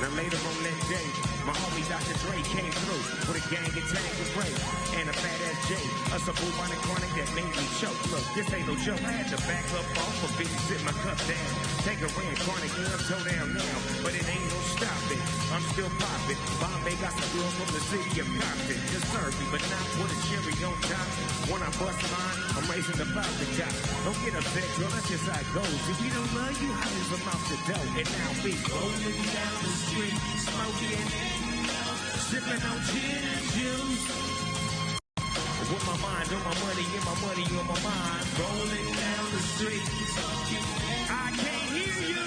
Speaker 15: Now later on that day, my homie Dr. Dre came through with a gang of Tango Ray and a fat ass J. Us a bubonic chronic that made me choke. Look, this ain't no joke. I had to back up off a bitch, sit my cup down. Take a ran chronic and I'm toe down now, but it ain't no stopping. I'm still popping. Bombay got some girl from the city of Compton. Just serve me, but not with a cherry on top. When I bust mine, I'm raising the vodka top. Don't get upset, girl, that's just how it goes. If we don't love you, how is them off the dough? And now we rolling down the street, smoking, sipping on gin and juice. With my mind on my money and my money on my mind, rolling down the street. I can't hear you.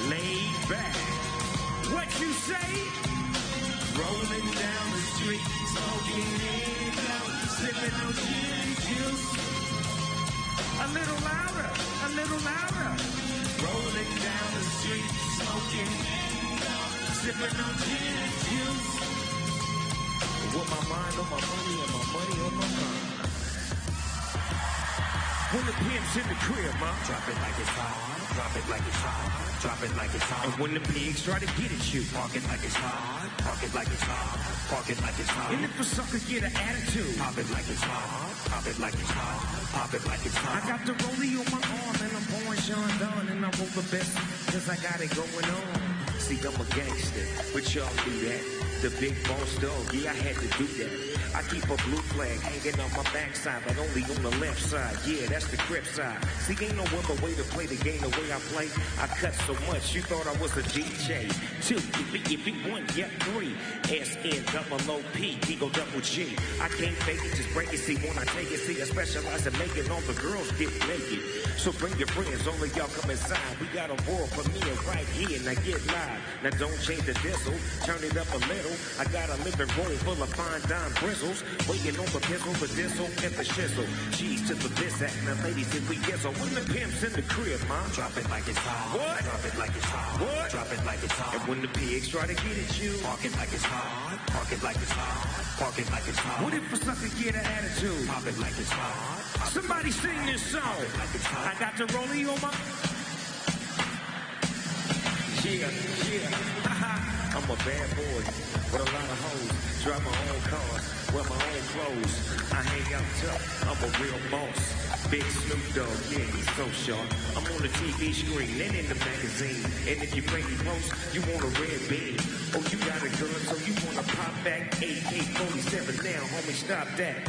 Speaker 15: Laid back. What you say? Rolling down the street, smoking it out, sipping on gin and juice. A little louder, a little louder. Rolling down the street, smoking, sipping on gin and juice. With my mind on my money and my money on my mind. When the pimp's in the crib, ma, drop it like it's hot, drop it like it's hot, drop it like it's hot. And when the pigs try to get at you, park it like it's hot, park
Speaker 14: Park it like it's hot. Park it like it's hot. And if a sucker get an attitude, pop it like it's hot. Pop it like it's hot. Pop it like it's hot. I got the rollie on my arm and I'm pouring Sean Dunn and I roll the best cause I got it going on. See, I'm a gangster, but y'all do that. The big boss dog, yeah, I had to do that. I keep a blue flag hanging on my backside, but only on the left side. Yeah, that's the grip side. See, ain't no other way to play the game the way I play. I cut so much, you thought I was a DJ. 2, if it 1, yep, 3. S-N-double-O-P, Eagle double G. I can't fake it, just break it. See, when I take it, see, I specialize in making all the girls get naked. So bring your friends, all of y'all come inside. We got a world premiere right here, now get live. Now don't change the diesel, turn it up a little. I got a living room full of fine dime bristles. Waiting on the pizzle, the diesel, and the shizzle. Cheese to the this act, now ladies, if we gizzle. When the pimp's in the crib, mom, drop it like it's hot. What? Drop it like it's hot. What? Drop it like it's hot. And when the pigs try to get at you, park it like it's hot. Park it like it's hot. Park it like it's hot. What if a sucker get an attitude? Pop it like it's hot. Somebody sing this song. Like it's hot. I got the rollie on my... Yeah. I'm a bad boy with a lot of hoes. Drive my own cars, wear my own clothes. I hang out tough, I'm a real boss. Big Snoop Dogg, yeah, he's so sharp. I'm on the TV screen and in the magazine. And if you play me close, you want a red beam. Oh, you got a gun, so you want to pop back. AK-47 now, homie, stop that.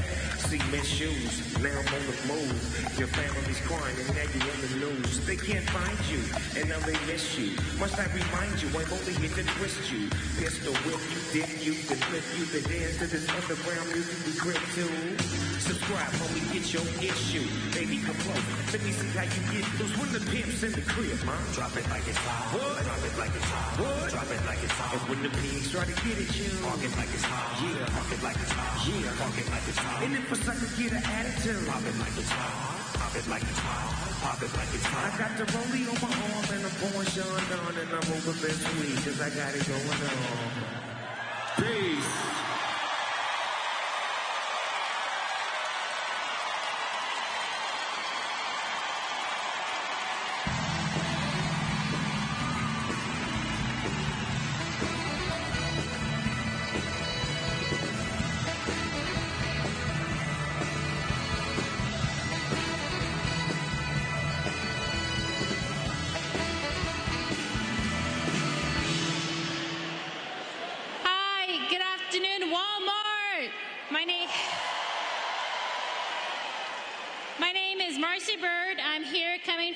Speaker 14: Cement shoes, now I'm on the move. Your family's crying and now you're on the news. They can't find you, and now they miss you. Must I remind you, I'm only here to twist you. Pistol whip you, dip you, then flip you, then dance to this underground music we grip to. Subscribe, homie, get your issue. Baby, come close. Let me see how you get loose. When the pimp's in the crib, mom, drop it like it's hot. What? Drop it like it's hot. What? Drop it like it's hot. And when the pigs try to get at you, park it like it's hot. Yeah, park it like it's hot. Yeah, park it like it's hot. And if a sucker get an attitude, pop it like it's hot. Pop it like it's hot. Pop it like it's hot. I got the rollie on my arm and I'm pouring Sean Dunn and I'm over this week cause I got it going on. Peace.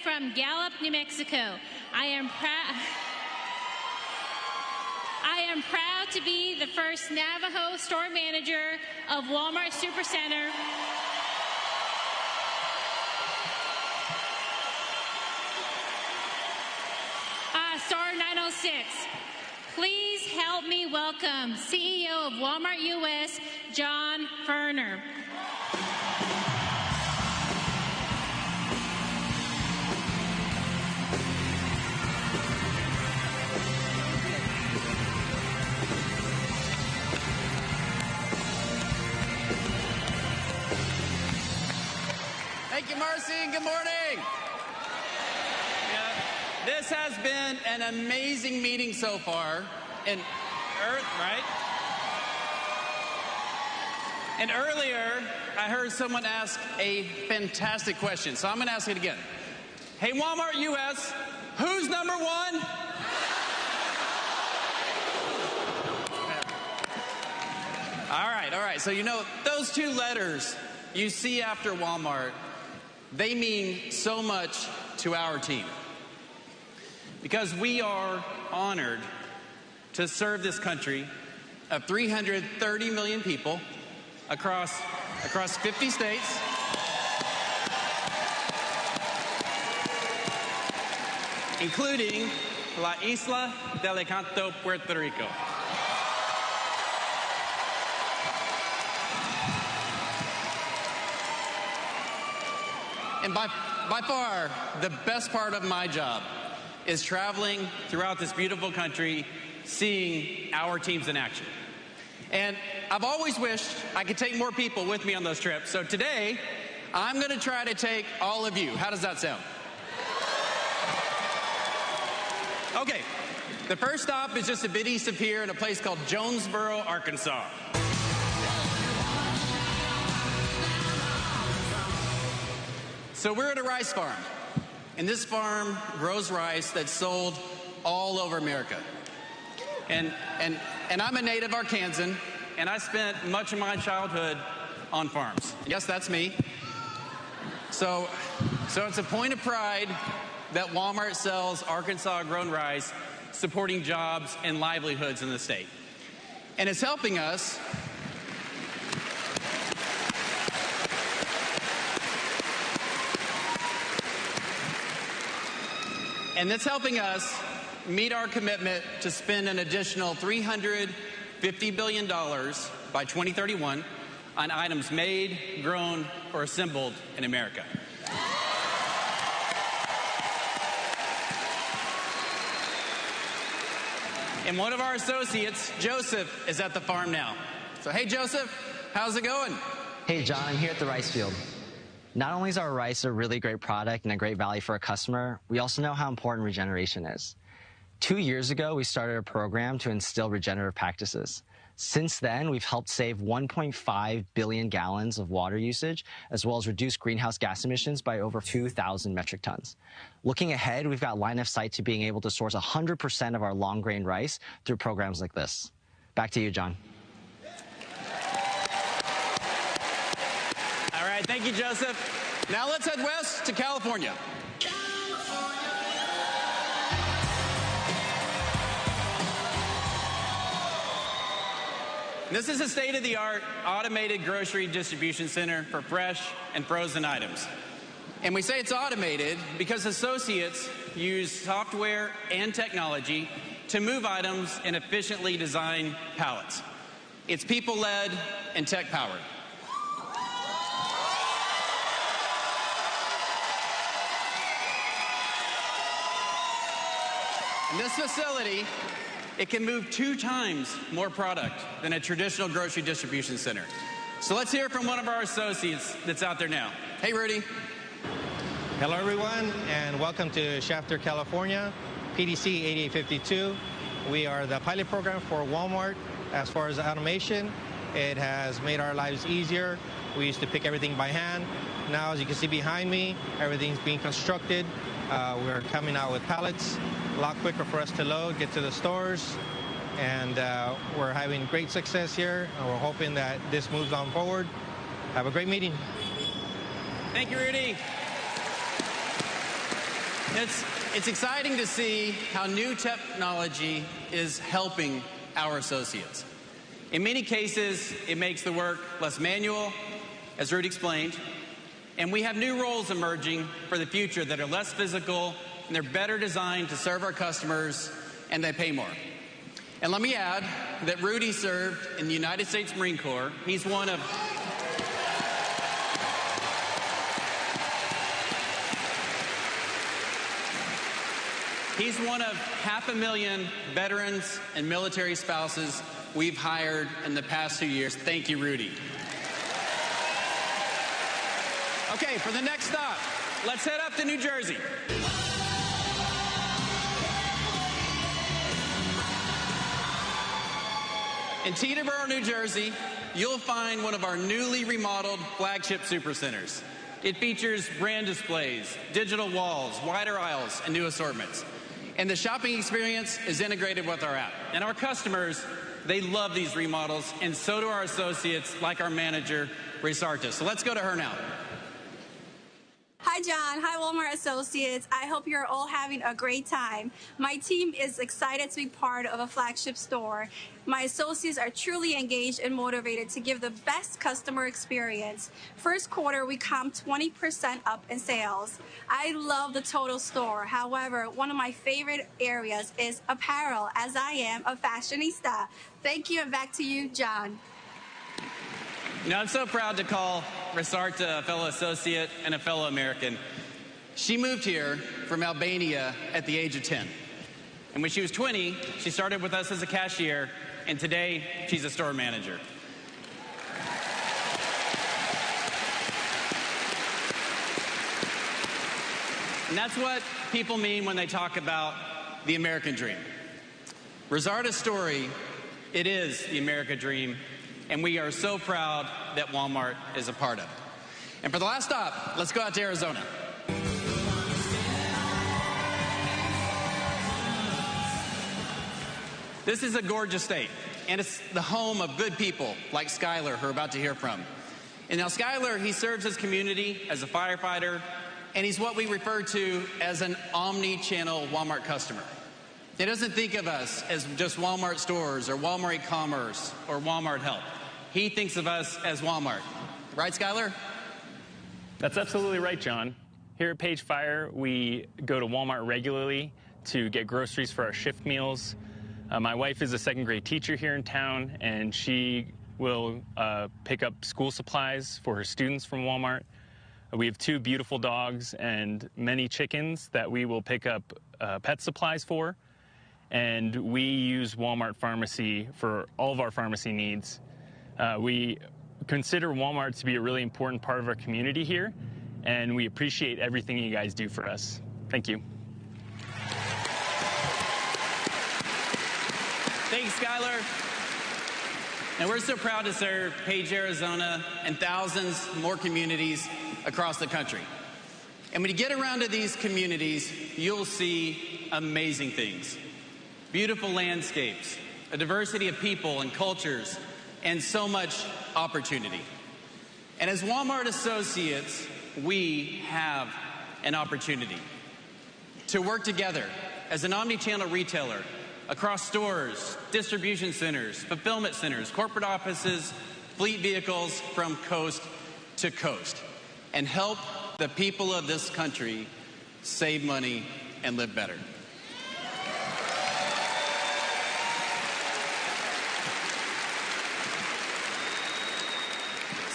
Speaker 16: From Gallup, New Mexico. I am proud to be the first Navajo store manager of Walmart Supercenter. Store 906. Please help me welcome CEO of Walmart US, John Furner.
Speaker 17: Thank you, Marcy, and good morning. This has been an amazing meeting so far. And earlier, I heard someone ask a fantastic question, so I'm going to ask it again. Hey, Walmart US, who's number one? All right. So you know, those two letters you see after Walmart, they mean so much to our team. Because we are honored to serve this country of 330 million people across 50 states. Including La Isla del Encanto, Puerto Rico. And by far, the best part of my job is traveling throughout this beautiful country, seeing our teams in action. And I've always wished I could take more people with me on those trips. So today, I'm going to try to take all of you. How does that sound? Okay, The first stop is just a bit east of here in a place called Jonesboro, Arkansas. So we're at a rice farm, and this farm grows rice that's sold all over America. And I'm a native Arkansan, and I spent much of my childhood on farms. Yes, that's me. So it's a point of pride that Walmart sells Arkansas-grown rice, supporting jobs and livelihoods in the state. And it's helping us meet our commitment to spend an additional $350 billion by 2031 on items made, grown, or assembled in America. And one of our associates, Joseph, is at the farm now. So, hey, Joseph, how's it going?
Speaker 18: Hey, John, I'm here at the rice field. Not only is our rice a really great product and a great value for a customer, we also know how important regeneration is. 2 years ago, we started a program to instill regenerative practices. Since then, we've helped save 1.5 billion gallons of water usage, as well as reduce greenhouse gas emissions by over 2,000 metric tons. Looking ahead, we've got line of sight to being able to source 100% of our long-grain rice through programs like this. Back to you, John.
Speaker 17: All right, thank you, Joseph. Now let's head west to California. This is a state-of-the-art automated grocery distribution center for fresh and frozen items. And we say it's automated because associates use software and technology to move items in efficiently designed pallets. It's people-led and tech-powered. In this facility, it can move 2 times more product than a traditional grocery distribution center. So let's hear from one of our associates that's out there now. Hey, Rudy.
Speaker 19: Hello, everyone, and welcome to Shafter, California, PDC 8852. We are the pilot program for Walmart. As far as automation, it has made our lives easier. We used to pick everything by hand. Now, as you can see behind me, everything's being constructed. We're coming out with pallets, a lot quicker for us to load, get to the stores, and we're having great success here, and we're hoping that this moves on forward. Have a great meeting.
Speaker 17: Thank you, Rudy. It's exciting to see how new technology is helping our associates. In many cases, it makes the work less manual, as Rudy explained, and we have new roles emerging for the future that are less physical, and they're better designed to serve our customers, and they pay more. And let me add that Rudy served in the United States Marine Corps. He's one of He's one of 500,000 veterans and military spouses we've hired in the past 2 years. Thank you, Rudy. Okay, for the next stop, let's head up to New Jersey. In Teterboro, New Jersey, you'll find one of our newly remodeled flagship supercenters. It features brand displays, digital walls, wider aisles, and new assortments. And the shopping experience is integrated with our app. And our customers, they love these remodels, and so do our associates, like our manager, Resarta. So let's go to her now.
Speaker 20: Hi, John. Hi, Walmart associates. I hope you're all having a great time. My team is excited to be part of a flagship store. My associates are truly engaged and motivated to give the best customer experience. First quarter, we comped 20% up in sales. I love the total store. However, one of my favorite areas is apparel, as I am a fashionista. Thank you, and back to you, John.
Speaker 17: You know, I'm so proud to call Resarta a fellow associate and a fellow American. She moved here from Albania at the age of 10. And when she was 20, she started with us as a cashier, and today she's a store manager. And that's what people mean when they talk about the American dream. Rosarda's story, it is the America dream, and we are so proud that Walmart is a part of it. And for the last stop, let's go out to Arizona. This is a gorgeous state, and it's the home of good people like Skylar, who we're about to hear from. And now Skylar, he serves his community as a firefighter, and he's what we refer to as an omni-channel Walmart customer. He doesn't think of us as just Walmart stores or Walmart e-commerce or Walmart help. He thinks of us as Walmart. Right, Skylar?
Speaker 21: That's absolutely right, John. Here at Page Fire, we go to Walmart regularly to get groceries for our shift meals. My wife is a second-grade teacher here in town, and she will pick up school supplies for her students from Walmart. We have 2 beautiful dogs and many chickens that we will pick up pet supplies for. And we use Walmart Pharmacy for all of our pharmacy needs. We consider Walmart to be a really important part of our community here, and we appreciate everything you guys do for us. Thank you.
Speaker 17: Thanks, Skylar. And we're so proud to serve Page, Arizona, and thousands more communities across the country. And when you get around to these communities, you'll see amazing things. Beautiful landscapes, a diversity of people and cultures, and so much opportunity. And as Walmart associates, we have an opportunity to work together as an omni-channel retailer across stores, distribution centers, fulfillment centers, corporate offices, fleet vehicles from coast to coast, and help the people of this country save money and live better.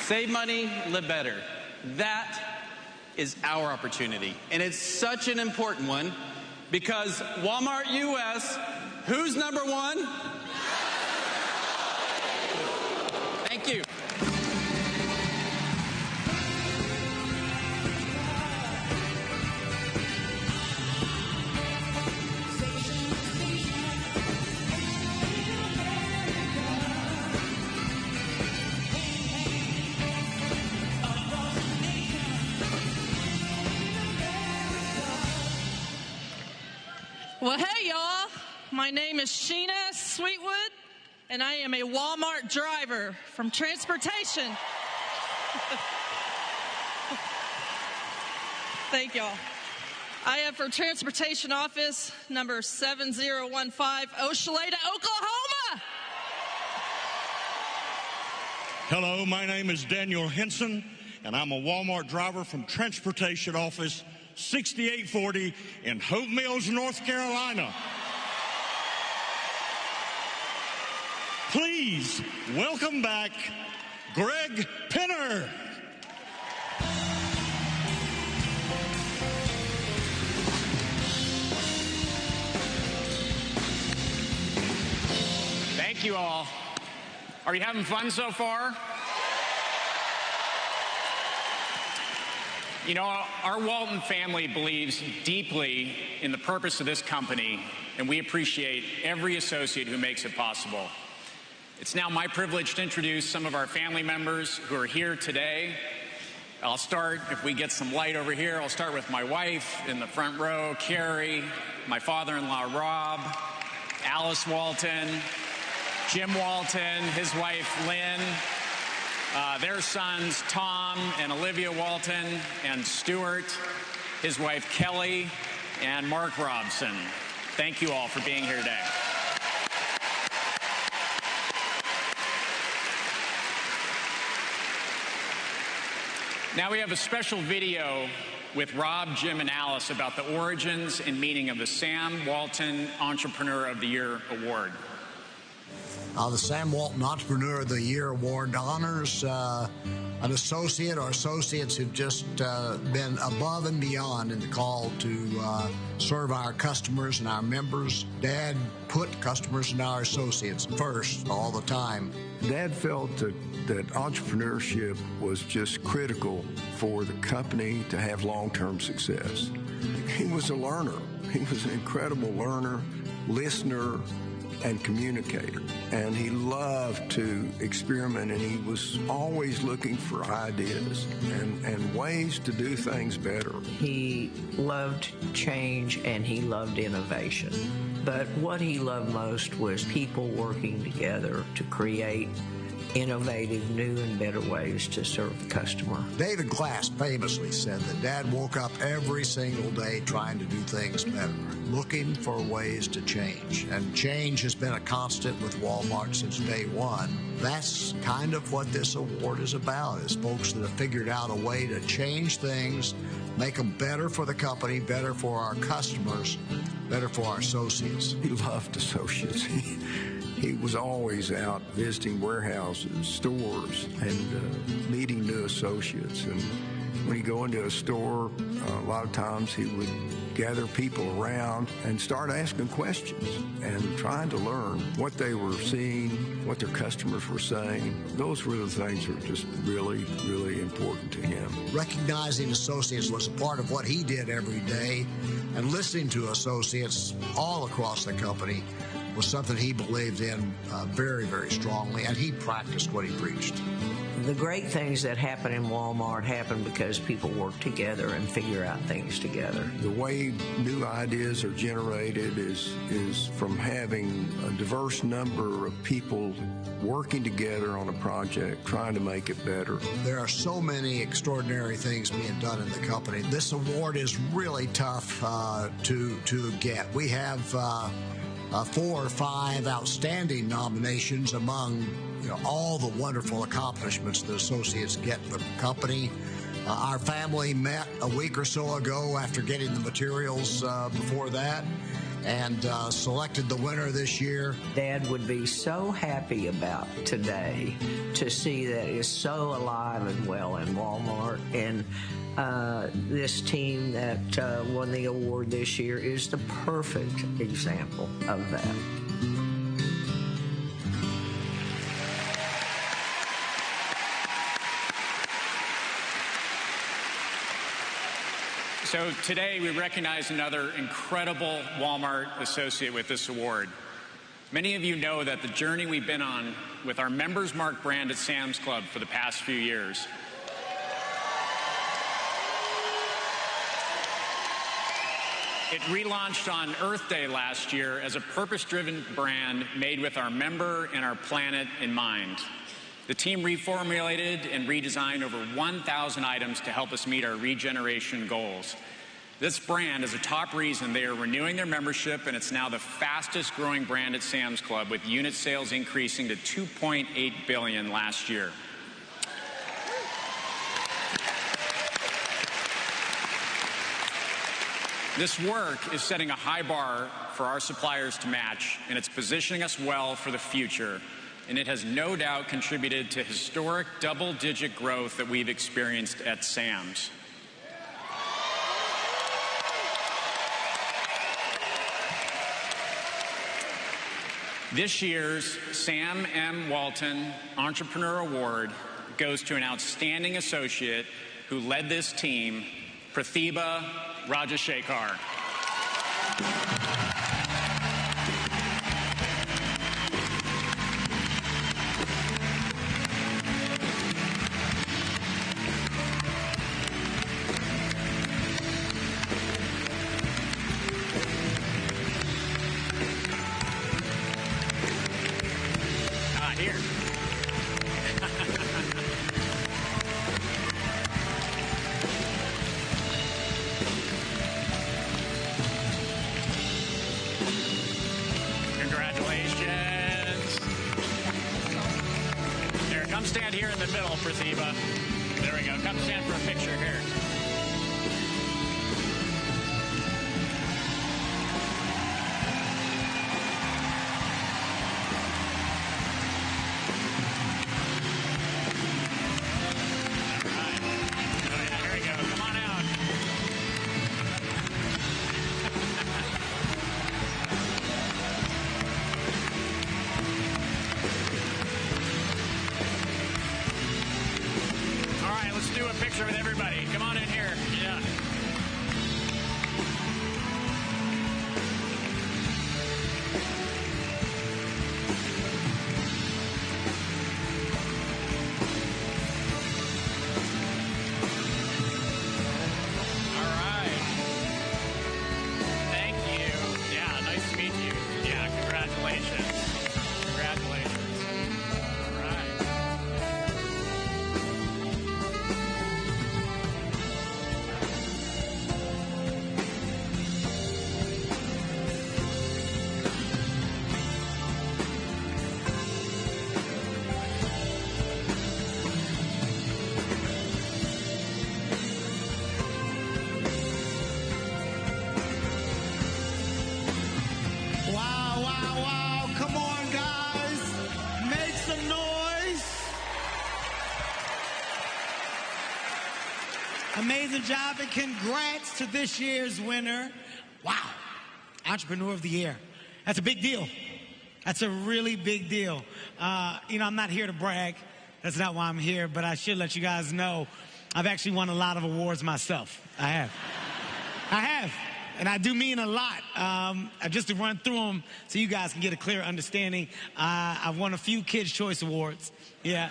Speaker 17: Save money, live better. That is our opportunity. And it's such an important one because Walmart US, who's number 1? Thank you.
Speaker 22: Well, hey, y'all. My name is Sheena Sweetwood, and I am a Walmart driver from transportation. Thank y'all. I am from Transportation Office number 7015, Oshaleta, Oklahoma.
Speaker 23: Hello, my name is Daniel Henson, and I'm a Walmart driver from Transportation Office 6840 in Hope Mills, North Carolina. Please welcome back Greg Penner.
Speaker 24: Thank you all. Are you having fun so far? You know, our Walton family believes deeply in the purpose of this company, and we appreciate every associate who makes it possible. It's now my privilege to introduce some of our family members who are here today. I'll start, if we get some light over here, I'll start with my wife in the front row, Carrie, my father-in-law, Rob, Alice Walton, Jim Walton, his wife, Lynn, their sons, Tom and Olivia Walton, and Stuart, his wife, Kelly, and Mark Robson. Thank you all for being here today. Now we have a special video with Rob, Jim, and Alice about the origins and meaning of the Sam Walton Entrepreneur of the Year Award.
Speaker 25: The Sam Walton Entrepreneur of the Year Award honors an associate or associates who've just been above and beyond in the call to serve our customers and our members. Dad put customers and our associates first all the time.
Speaker 26: Dad felt that entrepreneurship was just critical for the company to have long-term success. He was a learner. He was an incredible learner, listener, and communicator. And he loved to experiment, and he was always looking for ideas and ways to do things better.
Speaker 1: He loved change and he loved innovation. But what he loved most was people working together to create innovative, new and better ways to serve the customer.
Speaker 25: David Glass famously said that Dad woke up every single day trying to do things better, looking for ways to change. And change has been a constant with Walmart since day one. That's kind of what this award is about, is folks that have figured out a way to change things, make them better for the company, better for our customers, better for our associates.
Speaker 26: He loved associates. He was always out visiting warehouses, stores, and meeting new associates. And when he'd go into a store, a lot of times he would gather people around and start asking questions and trying to learn what they were seeing, what their customers were saying. Those were the things that were just really, really important to him.
Speaker 25: Recognizing associates was a part of what he did every day, and listening to associates all across the company was something he believed in very, very strongly, and he practiced what he preached.
Speaker 1: The great things that happen in Walmart happen because people work together and figure out things together.
Speaker 26: The way new ideas are generated is from having a diverse number of people working together on a project, trying to make it better.
Speaker 25: There are so many extraordinary things being done in the company. This award is really tough to get. We have 4 or 5 outstanding nominations among all the wonderful accomplishments that associates get in the company. Our family met a week or so ago after getting the materials before that, and selected the winner this year.
Speaker 1: Dad would be so happy about today to see that it's so alive and well in Walmart. And this team that won the award this year is the perfect example of that.
Speaker 24: So today we recognize another incredible Walmart associate with this award. Many of you know that the journey we've been on with our Members Mark brand at Sam's Club for the past few years. It relaunched on Earth Day last year as a purpose-driven brand made with our member and our planet in mind. The team reformulated and redesigned over 1,000 items to help us meet our regeneration goals. This brand is a top reason they are renewing their membership, and it's now the fastest growing brand at Sam's Club, with unit sales increasing to $2.8 billion last year. This work is setting a high bar for our suppliers to match, and it's positioning us well for the future. And it has no doubt contributed to historic double-digit growth that we've experienced at Sam's. This year's Sam M. Walton Entrepreneur Award goes to an outstanding associate who led this team, Pratibha Rajashekar. Here. Congratulations. There, come stand here in the middle, Pratibha. There we go. Come stand for a picture here. With everybody. Come on in here. Yeah.
Speaker 8: Amazing job, and congrats to this year's winner. Wow. Entrepreneur of the Year. That's a big deal. That's a really big deal. I'm not here to brag. That's not why I'm here, but I should let you guys know I've actually won a lot of awards myself. I have. And I do mean a lot. Just to run through them so you guys can get a clear understanding. I've won a few Kids' Choice Awards. Yeah.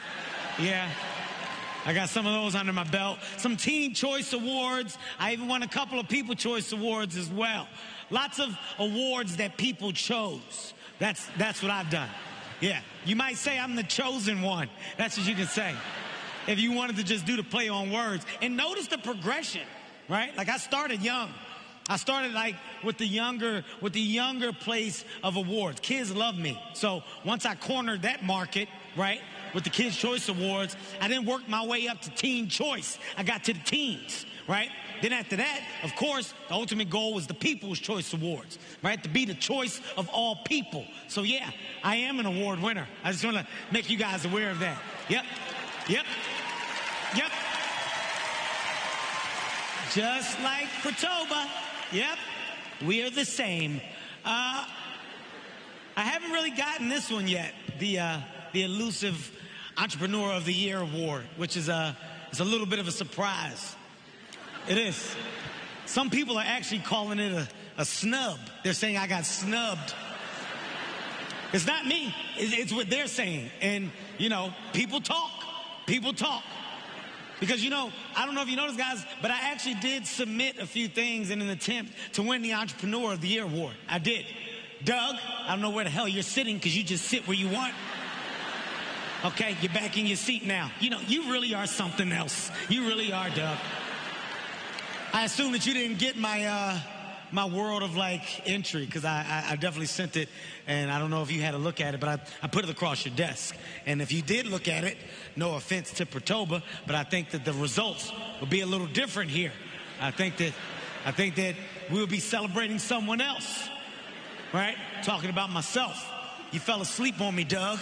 Speaker 8: I got some of those under my belt. Some Teen Choice Awards. I even won a couple of People Choice Awards as well. Lots of awards that people chose. That's what I've done. Yeah. You might say I'm the chosen one. That's what you can say. If you wanted to just do the play on words. And notice the progression, right? Like I started young. I started like with the younger place of awards. Kids love me. So once I cornered that market, right, with the Kids' Choice Awards, I then worked my way up to Teen Choice. I got to the teens, right? Then after that, of course, the ultimate goal was the People's Choice Awards, right? To be the choice of all people. So yeah, I am an award winner. I just want to make you guys aware of that. Yep. Just like Pretoba. Yep, we are the same. I haven't really gotten this one yet, the elusive Entrepreneur of the Year award, which is it's a little bit of a surprise. It is. Some people are actually calling it a snub. They're saying I got snubbed. It's not me. It's what they're saying. And, people talk. Because, I don't know if you noticed, guys, but I actually did submit a few things in an attempt to win the Entrepreneur of the Year award. I did. Doug, I don't know where the hell you're sitting because you just sit where you want. Okay, you're back in your seat now. You really are something else. You really are, Doug. I assume that you didn't get my world of entry because I definitely sent it, and I don't know if you had a look at it, but I put it across your desk. And if you did look at it, no offense to Pretoba, but I think that the results will be a little different here. I think that we'll be celebrating someone else, right? Talking about myself. You fell asleep on me, Doug.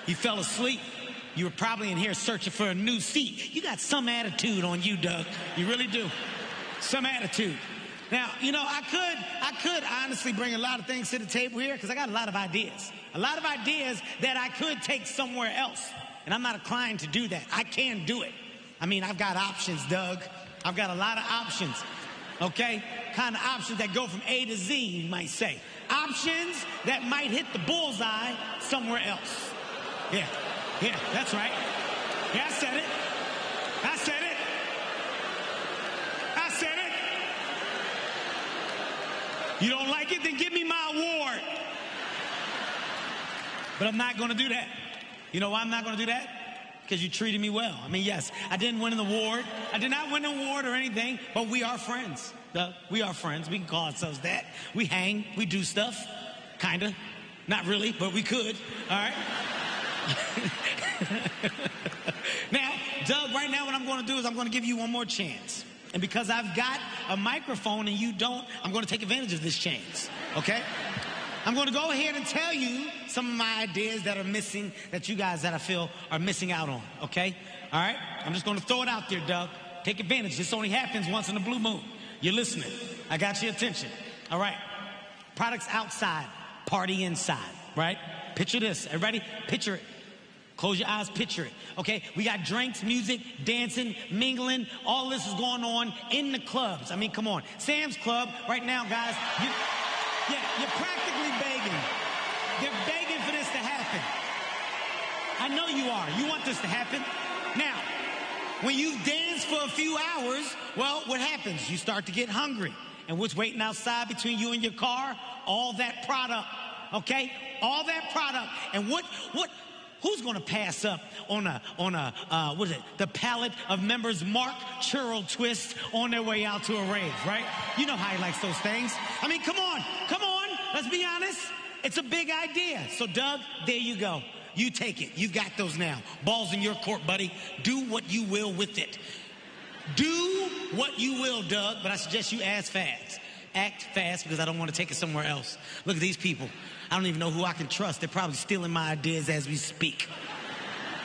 Speaker 8: You fell asleep. You were probably in here searching for a new seat. You got some attitude on you, Doug. You really do. Some attitude. Now, I could honestly bring a lot of things to the table here because I got a lot of ideas. A lot of ideas that I could take somewhere else. And I'm not inclined to do that. I can do it. I've got options, Doug. I've got a lot of options. Okay? Kind of options that go from A to Z, you might say. Options that might hit the bullseye somewhere else. Yeah, that's right. Yeah, I said it. You don't like it? Then give me my award. But I'm not going to do that. You know why I'm not going to do that? Because you treated me well. Yes, I didn't win an award. I did not win an award or anything, but we are friends. We are friends. We can call ourselves that. We hang. We do stuff. Kind of. Not really, but we could. All right? Now, Doug, right now what I'm going to do is I'm going to give you one more chance. And because I've got a microphone and you don't, I'm going to take advantage of this chance, okay? I'm going to go ahead and tell you some of my ideas that are missing, that you guys that I feel are missing out on, okay? All right? I'm just going to throw it out there, Doug. Take advantage. This only happens once in a blue moon. You're listening. I got your attention. All right. Products outside, party inside, right? Picture this. Everybody, picture it. Close your eyes, picture it. Okay, we got drinks, music, dancing, mingling. All this is going on in the clubs. Come on. Sam's Club, right now, guys, you're practically begging. They're begging for this to happen. I know you are. You want this to happen. Now, when you dance for a few hours, well, what happens? You start to get hungry. And what's waiting outside between you and your car? All that product, okay? All that product. And who's going to pass up on the palette of members Mark Churl Twist on their way out to a rave, right? You know how he likes those things. Come on. Let's be honest. It's a big idea. So, Doug, there you go. You take it. You've got those now. Ball's in your court, buddy. Do what you will with it. Do what you will, Doug, but I suggest you act fast because I don't want to take it somewhere else. Look at these people. I don't even know who I can trust. They're probably stealing my ideas as we speak.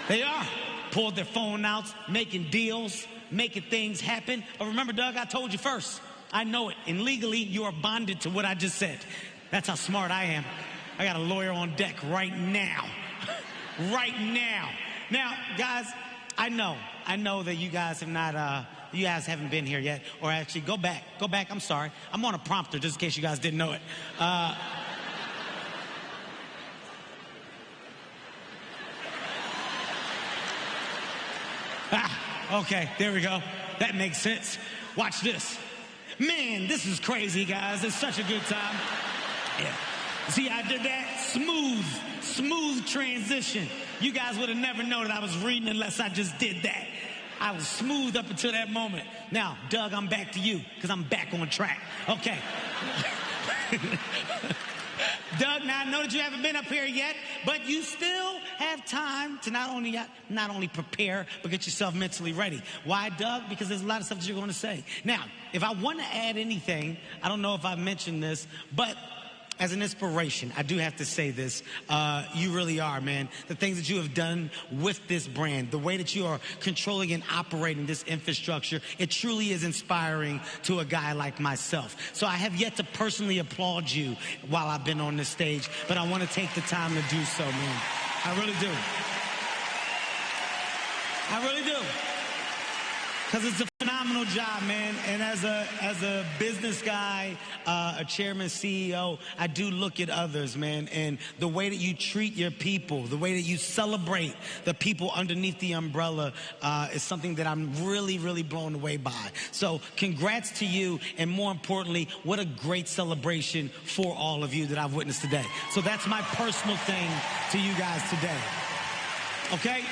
Speaker 8: They are. pulled their phone out, making deals, making things happen. But remember, Doug, I told you first. I know it. And legally, you are bonded to what I just said. That's how smart I am. I got a lawyer on deck right now. Right now. Now, guys, I know that you guys have not, you guys haven't been here yet. Or actually, go back. I'm sorry. I'm on a prompter just in case you guys didn't know it. Okay, there we go. That makes sense. Watch this. Man, this is crazy, guys. It's such a good time. Yeah. See, I did that smooth transition. You guys would have never known that I was reading unless I just did that. I was smooth up until that moment. Now, Doug, I'm back to you because I'm back on track. Okay. Doug, now I know that you haven't been up here yet, but you still have time to not only prepare, but get yourself mentally ready. Why, Doug? Because there's a lot of stuff that you're going to say. Now, if I want to add anything, I don't know if I mentioned this, but as an inspiration, I do have to say this. You really are, man. The things that you have done with this brand, the way that you are controlling and operating this infrastructure, it truly is inspiring to a guy like myself. So I have yet to personally applaud you while I've been on this stage, but I want to take the time to do so, man. I really do. I really do. Because it's a phenomenal job, man. And as a business guy, a chairman, CEO, I do look at others, man. And the way that you treat your people, the way that you celebrate the people underneath the umbrella is something that I'm really, really blown away by. So congrats to you. And more importantly, what a great celebration for all of you that I've witnessed today. So that's my personal thing to you guys today. Okay?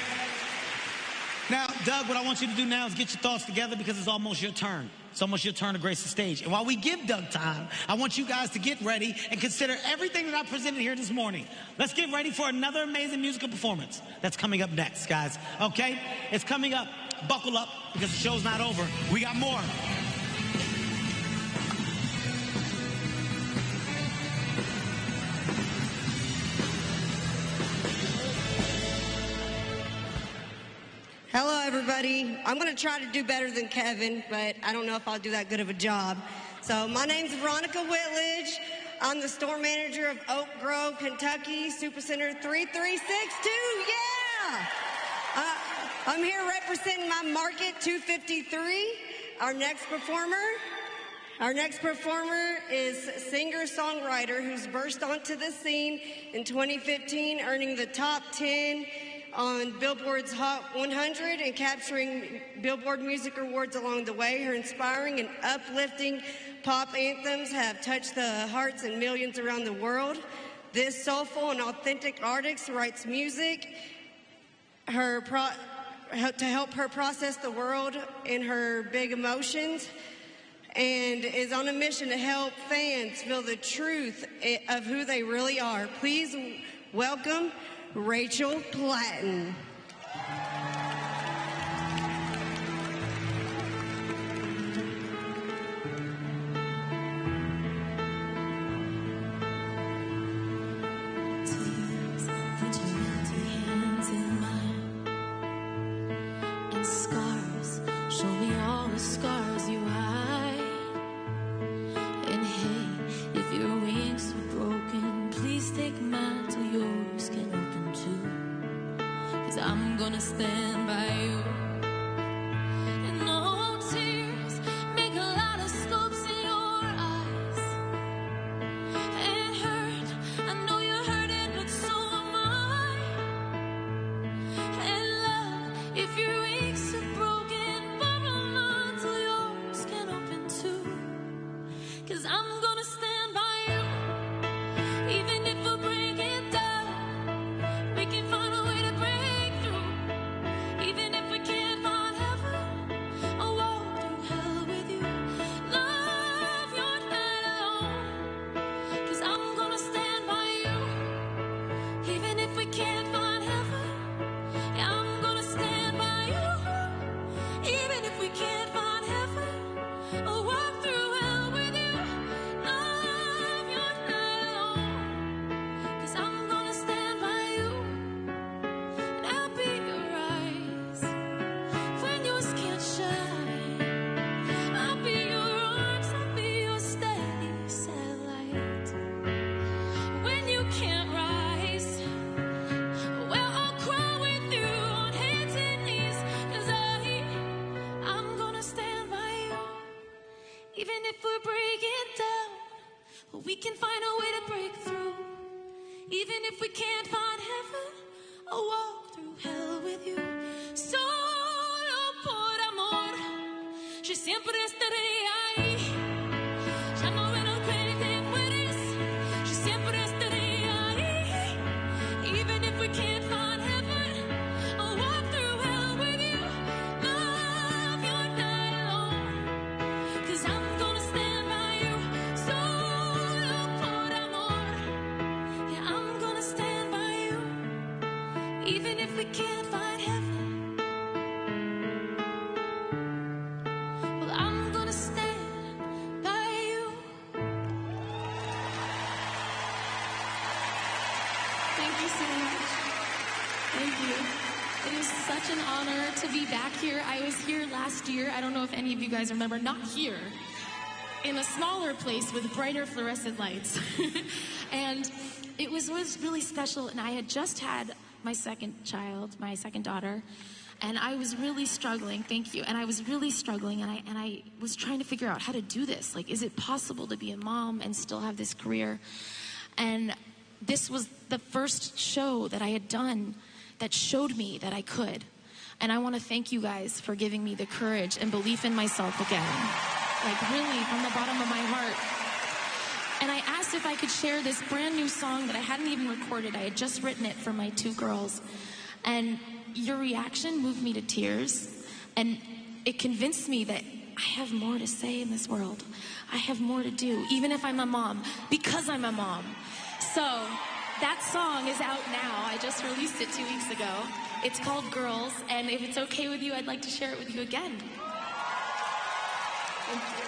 Speaker 8: Now, Doug, what I want you to do now is get your thoughts together because it's almost your turn. It's almost your turn to grace the stage. And while we give Doug time, I want you guys to get ready and consider everything that I presented here this morning. Let's get ready for another amazing musical performance that's coming up next, guys. Okay? It's coming up. Buckle up because the show's not over. We got more.
Speaker 3: Hello, everybody. I'm going to try to do better than Kevin, but I don't know if I'll do that good of a job. So my name's Veronica Whitledge. I'm the store manager of Oak Grove, Kentucky, Supercenter 3362. Yeah! I'm here representing my market, 253. Our next performer is singer-songwriter who's burst onto the scene in 2015, earning the top 10 on Billboard's Hot 100 and capturing Billboard Music Awards along the way. Her inspiring and uplifting pop anthems have touched the hearts of millions around the world. This soulful and authentic artist writes music to help her process the world and her big emotions, and is on a mission to help fans feel the truth of who they really are. Please welcome Rachel Platten.
Speaker 4: I'm gonna stand by you. And no tears make a lot of scopes in your eyes. It hurt, I know you're hurting, but so am I. And love, if your wings are broken, borrow on till yours can open too. 'Cause I'm gonna stand by you, even if we break it down. We can find a way to break. Even if we can't siempre estaré ahí. Ya no me lo que te puedes, yo siempre estaré ahí. Even if we can't find heaven, I'll walk through hell with you. Love, you're not alone, 'cause I'm gonna stand by you. Solo por amor, yeah, I'm gonna stand by you. Even if we can't find heaven, well, I'm gonna stand by you.
Speaker 16: Thank you so much. Thank you. It is such an honor to be back here. I was here last year. I don't know if any of you guys remember, not here, in a smaller place with brighter fluorescent lights. And it was really special. And I had just had my second child, my second daughter. And I was really struggling, thank you. And I was really struggling, and I was trying to figure out how to do this. Like, is it possible to be a mom and still have this career? And this was the first show that I had done that showed me that I could. And I want to thank you guys for giving me the courage and belief in myself again. Like, really, from the bottom of my heart. And I asked if I could share this brand new song that I hadn't even recorded. I had just written it for my two girls. And your reaction moved me to tears. And it convinced me that I have more to say in this world. I have more to do, even if I'm a mom, because I'm a mom. So that song is out now. I just released it 2 weeks ago. It's called Girls, and if it's okay with you, I'd like to share it with you again. Thank you.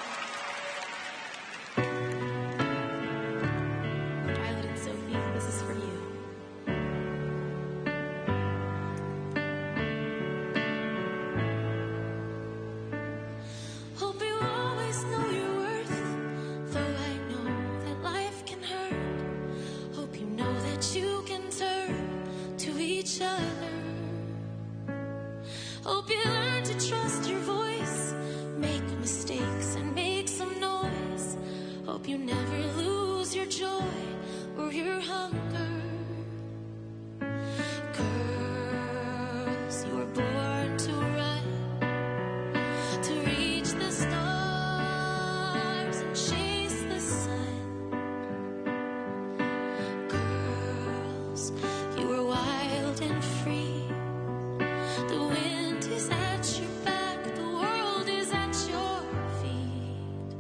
Speaker 16: Violet and Sophie, this is for you.
Speaker 4: Hope you always know your worth, though I know that life can hurt. Hope you know that you can turn to each other. Hope you learn to trust your voice, make mistakes and make some noise. Hope you never lose your joy or your hunger. Girls, you were born to run, to reach the stars and chase the sun. Girls, you were wild and free. The wind is at your back, the world is at your feet.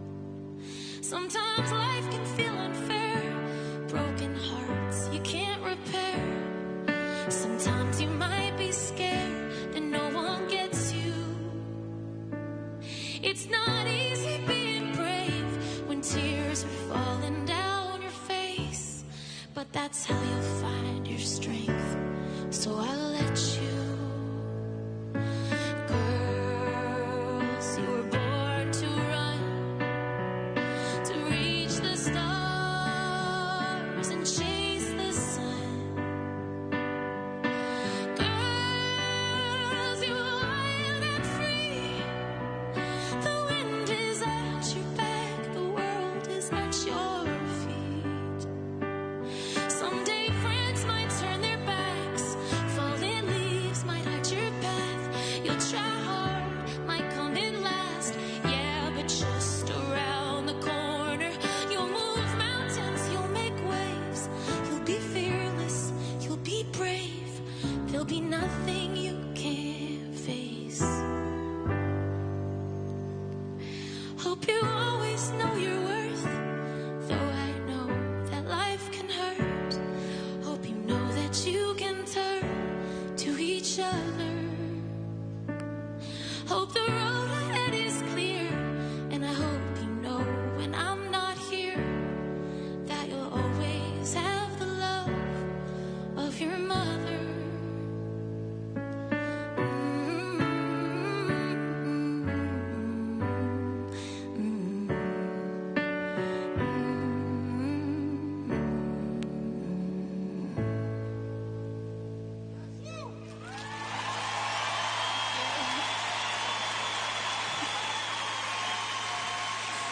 Speaker 4: Sometimes life can feel unfair, broken hearts you can't repair. Sometimes you might be scared that no one gets you. It's not easy being brave when tears are falling down your face, but that's how you'll find your strength. So I'll let you. Girls, you were born to run, to reach the stars and chase the sun. Girls, you were wild and free. The wind is at your back, the world is at your feet. Someday friends might turn their backs, falling leaves might hide your path. You'll try hard, might come in last, yeah, but just around the corner. You'll move mountains, you'll make waves. You'll be fearless, you'll be brave. There'll be nothing you can't face. Hope you always know your worth, though I know that life can hurt. Hope you know that you can turn to each other. Hope the road ahead is clear, and I hope you know when I'm not here that you'll always have the love of your mother.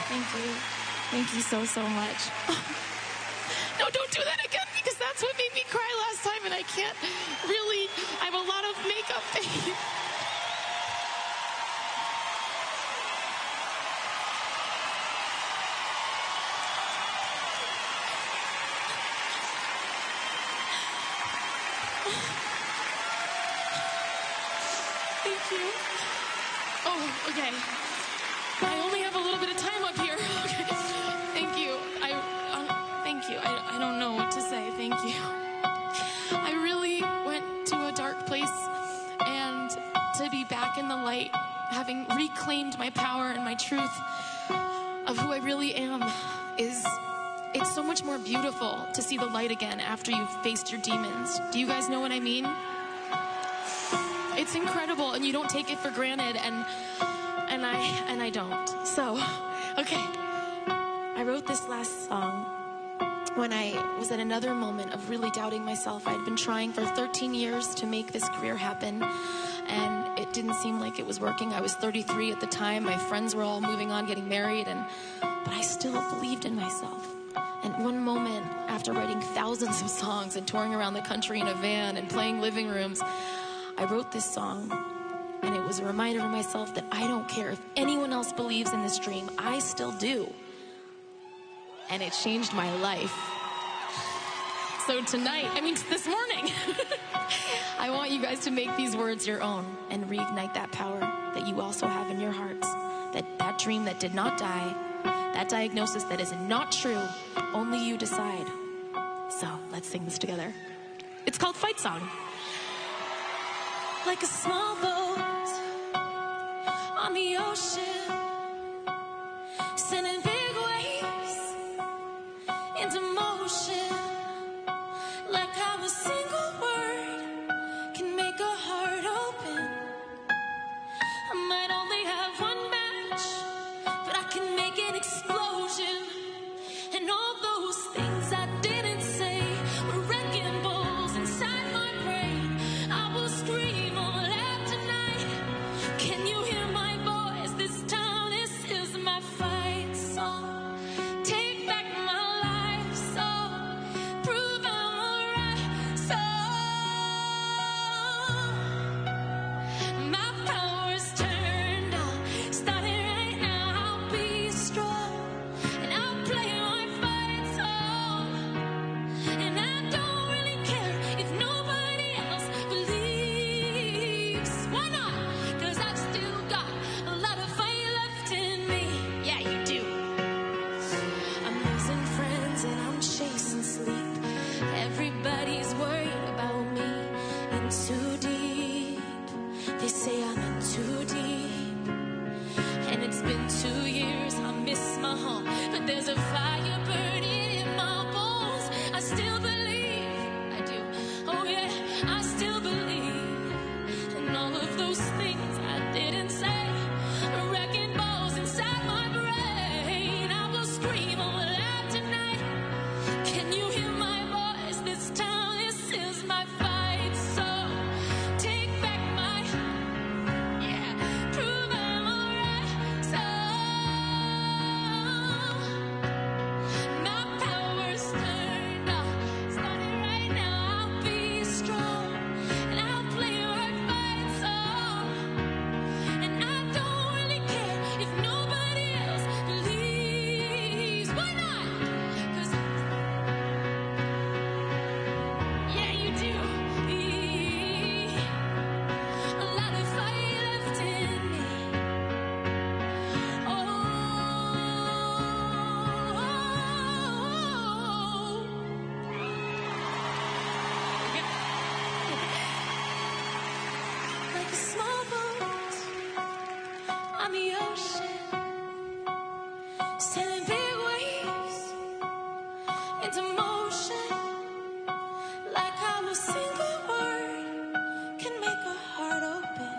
Speaker 16: Thank you. Thank you so, so much. No, don't do that again, because that's what made me cry last time, and I can't really, I have a lot of makeup face. Thank you. Oh, okay. I only have a little bit of time up here. Okay. Thank you. Thank you. I don't know what to say. Thank you. I really went to a dark place, and to be back in the light, having reclaimed my power and my truth of who I really am, it's so much more beautiful to see the light again after you've faced your demons. Do you guys know what I mean? It's incredible, and you don't take it for granted, and I don't. So, okay. I wrote this last song when I was at another moment of really doubting myself. I'd been trying for 13 years to make this career happen, and it didn't seem like it was working. I was 33 at the time. My friends were all moving on, getting married, but I still believed in myself. And one moment, after writing thousands of songs and touring around the country in a van and playing living rooms, I wrote this song, and it was a reminder to myself that I don't care if anyone else believes in this dream. I still do. And it changed my life. So tonight, this morning, I want you guys to make these words your own and reignite that power that you also have in your hearts. That dream that did not die, that diagnosis that is not true, only you decide. So let's sing this together. It's called Fight Song. Like a small boat on the ocean, sending big waves into motion. Like how a single word can make a heart open. I might only have one match, but I can make an explosion. And all those things I didn't say were wrecking balls inside my brain. I will scream all out tonight. Can you hear my voice this time? This is my fight song. Take back my life song. Prove I'm alright song. My power's turned on. Starting right now, I'll be strong. And I'll play my fight song. And I don't really care if nobody else believes. Why not? 'Cause I've still got a lot of fight left in me. Yeah, you do. I'm losing friends and I'm chasing sleep. Everybody's worried about me. In too deep. They say I'm in too deep. And it's been 2 years, I miss my home. But there's a fire burning in my bones. I still believe, I do. Oh yeah, I still believe. And all of those things I didn't say are wrecking balls inside my brain. I will scream all out tonight. Can you hear my voice this time? This is my fight song. Take back my, yeah, prove I'm alright song. My power's turned on. Starting right now, I'll be strong. And I'll play my fight song. And I don't really care if nobody else believes. Why not? 'Cause yeah, you do. A lot of fight left in me. Like a small boat on the ocean, sending big waves into motion. Like how a single word can make a heart open.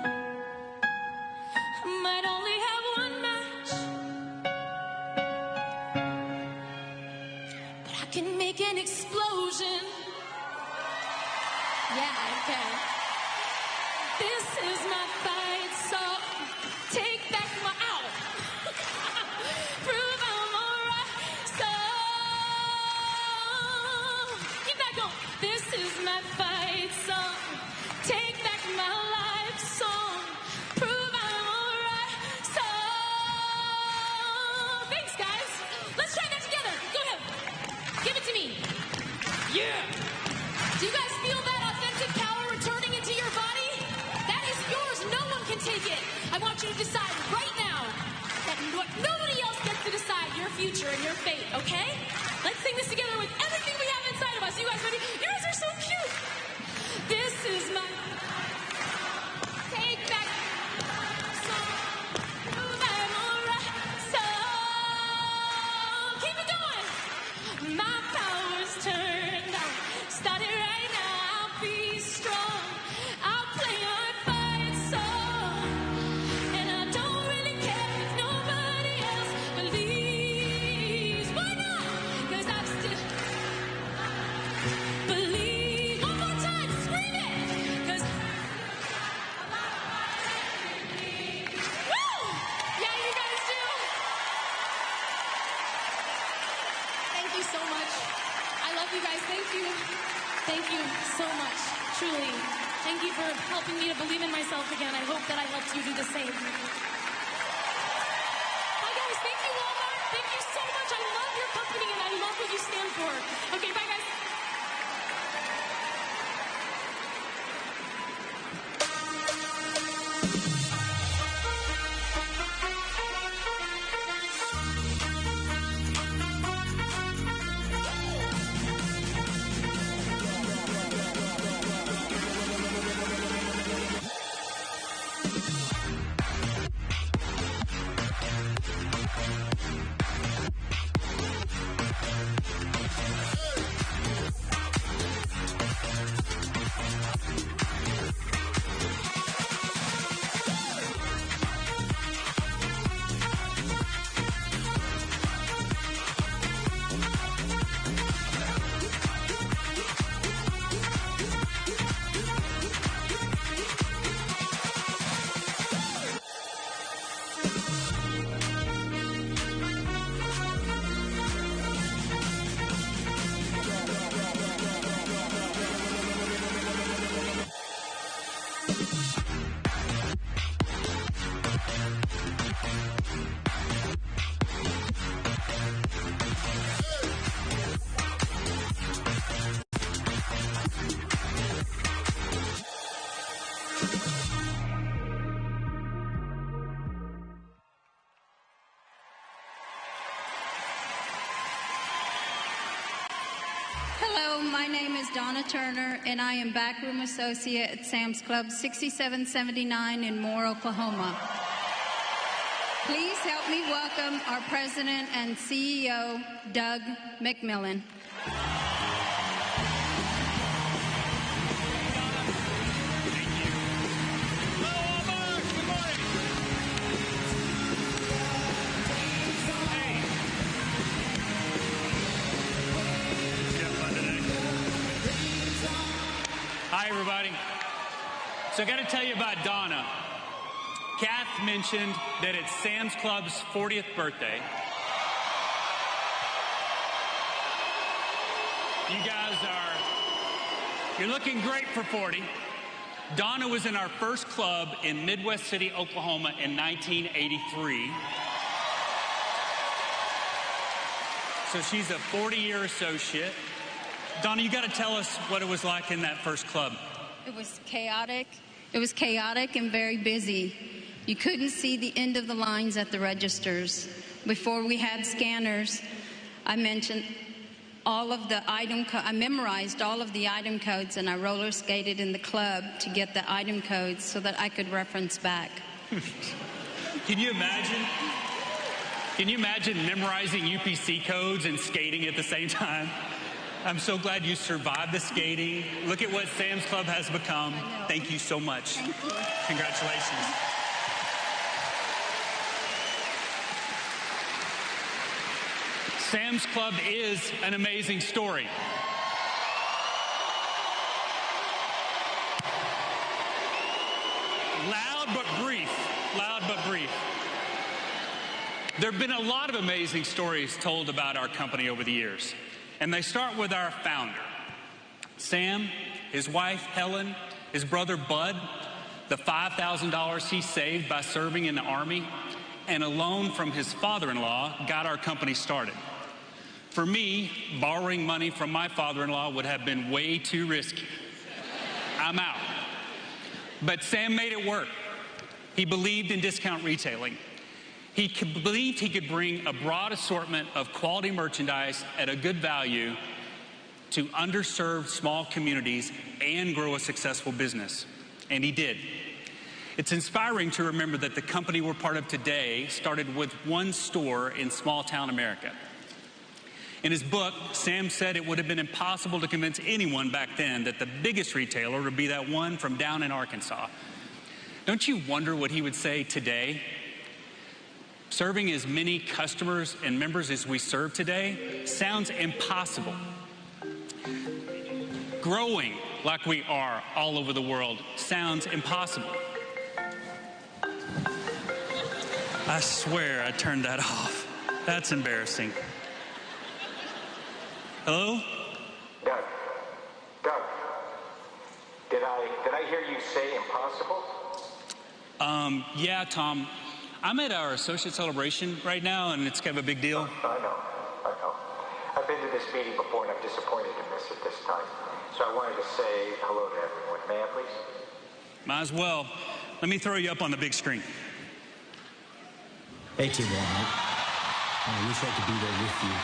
Speaker 16: I might only have one match, but I can make an explosion. Yeah, okay. This is my fight song. Take back my out. Prove I'm alright song. Keep that going. This is my fight song. Take back my life song. Prove I'm alright song. Thanks, guys. Let's try that together. Go ahead. Give it to me. Yeah. Do you guys feel that authentic power returning into your body? That is yours. No one your fate, okay? Let's sing this together with everything we have inside of us. You guys ready? Yours are so cute. This is my take back song. Memorize song. Keep it going. My power's turned on. Start it right now. I'll be strong. I'll play our fight song. And I don't really care if nobody else believes. Why not? 'Cause I still believe. One more time, scream it. 'Cause woo! Yeah, you guys do. Thank you so much. I love you guys. Thank you. Thank you so much. Truly. Thank you for helping me to believe in myself again. I hope that I helped you do the same. Bye, guys. Thank you, Walmart. Thank you so much. I love your company and I love what you stand for. Okay, bye, guys.
Speaker 5: Hello, my name is Donna Turner, and I am backroom associate at Sam's Club 6779 in Moore, Oklahoma. Please help me welcome our president and CEO, Doug McMillan.
Speaker 24: Hi, everybody. So I got to tell you about Donna. Kath mentioned that it's Sam's Club's 40th birthday. You guys you're looking great for 40. Donna was in our first club in Midwest City, Oklahoma in 1983. So she's a 40-year associate. Donna, you got to tell us what it was like in that first club.
Speaker 5: It was chaotic. It was chaotic and very busy. You couldn't see the end of the lines at the registers. Before we had scanners, I mentioned all of the I memorized all of the item codes, and I roller skated in the club to get the item codes so that I could reference back.
Speaker 24: Can you imagine? Can you imagine memorizing UPC codes and skating at the same time? I'm so glad you survived the skating. Look at what Sam's Club has become. Thank you so much.
Speaker 5: Thank you.
Speaker 24: Congratulations. Sam's Club is an amazing story. Loud but brief. Loud but brief. There have been a lot of amazing stories told about our company over the years. And they start with our founder, Sam, his wife, Helen, his brother, Bud, the $5,000 he saved by serving in the Army, and a loan from his father-in-law got our company started. For me, borrowing money from my father-in-law would have been way too risky. I'm out. But Sam made it work. He believed in discount retailing.
Speaker 21: He believed he could bring a broad assortment of quality merchandise at a good value to underserved small communities and grow a successful business. And he did. It's inspiring to remember that the company we're part of today started with one store in small town America. In his book, Sam said it would have been impossible to convince anyone back then that the biggest retailer would be that one from down in Arkansas. Don't you wonder what he would say today? Serving as many customers and members as we serve today sounds impossible. Growing like we are all over the world sounds impossible. I swear I turned that off. That's embarrassing. Hello?
Speaker 6: Doug, did I hear you say impossible?
Speaker 21: Yeah, Tom. I'm at our associate celebration right now, and it's kind of a big deal.
Speaker 6: I know. I've been to this meeting before, and I'm disappointed to miss it this time. So I wanted to say hello to everyone. May I, please?
Speaker 21: Might as well. Let me throw you up on the big screen.
Speaker 7: Hey, Team Walmart. I wish I could be there with you,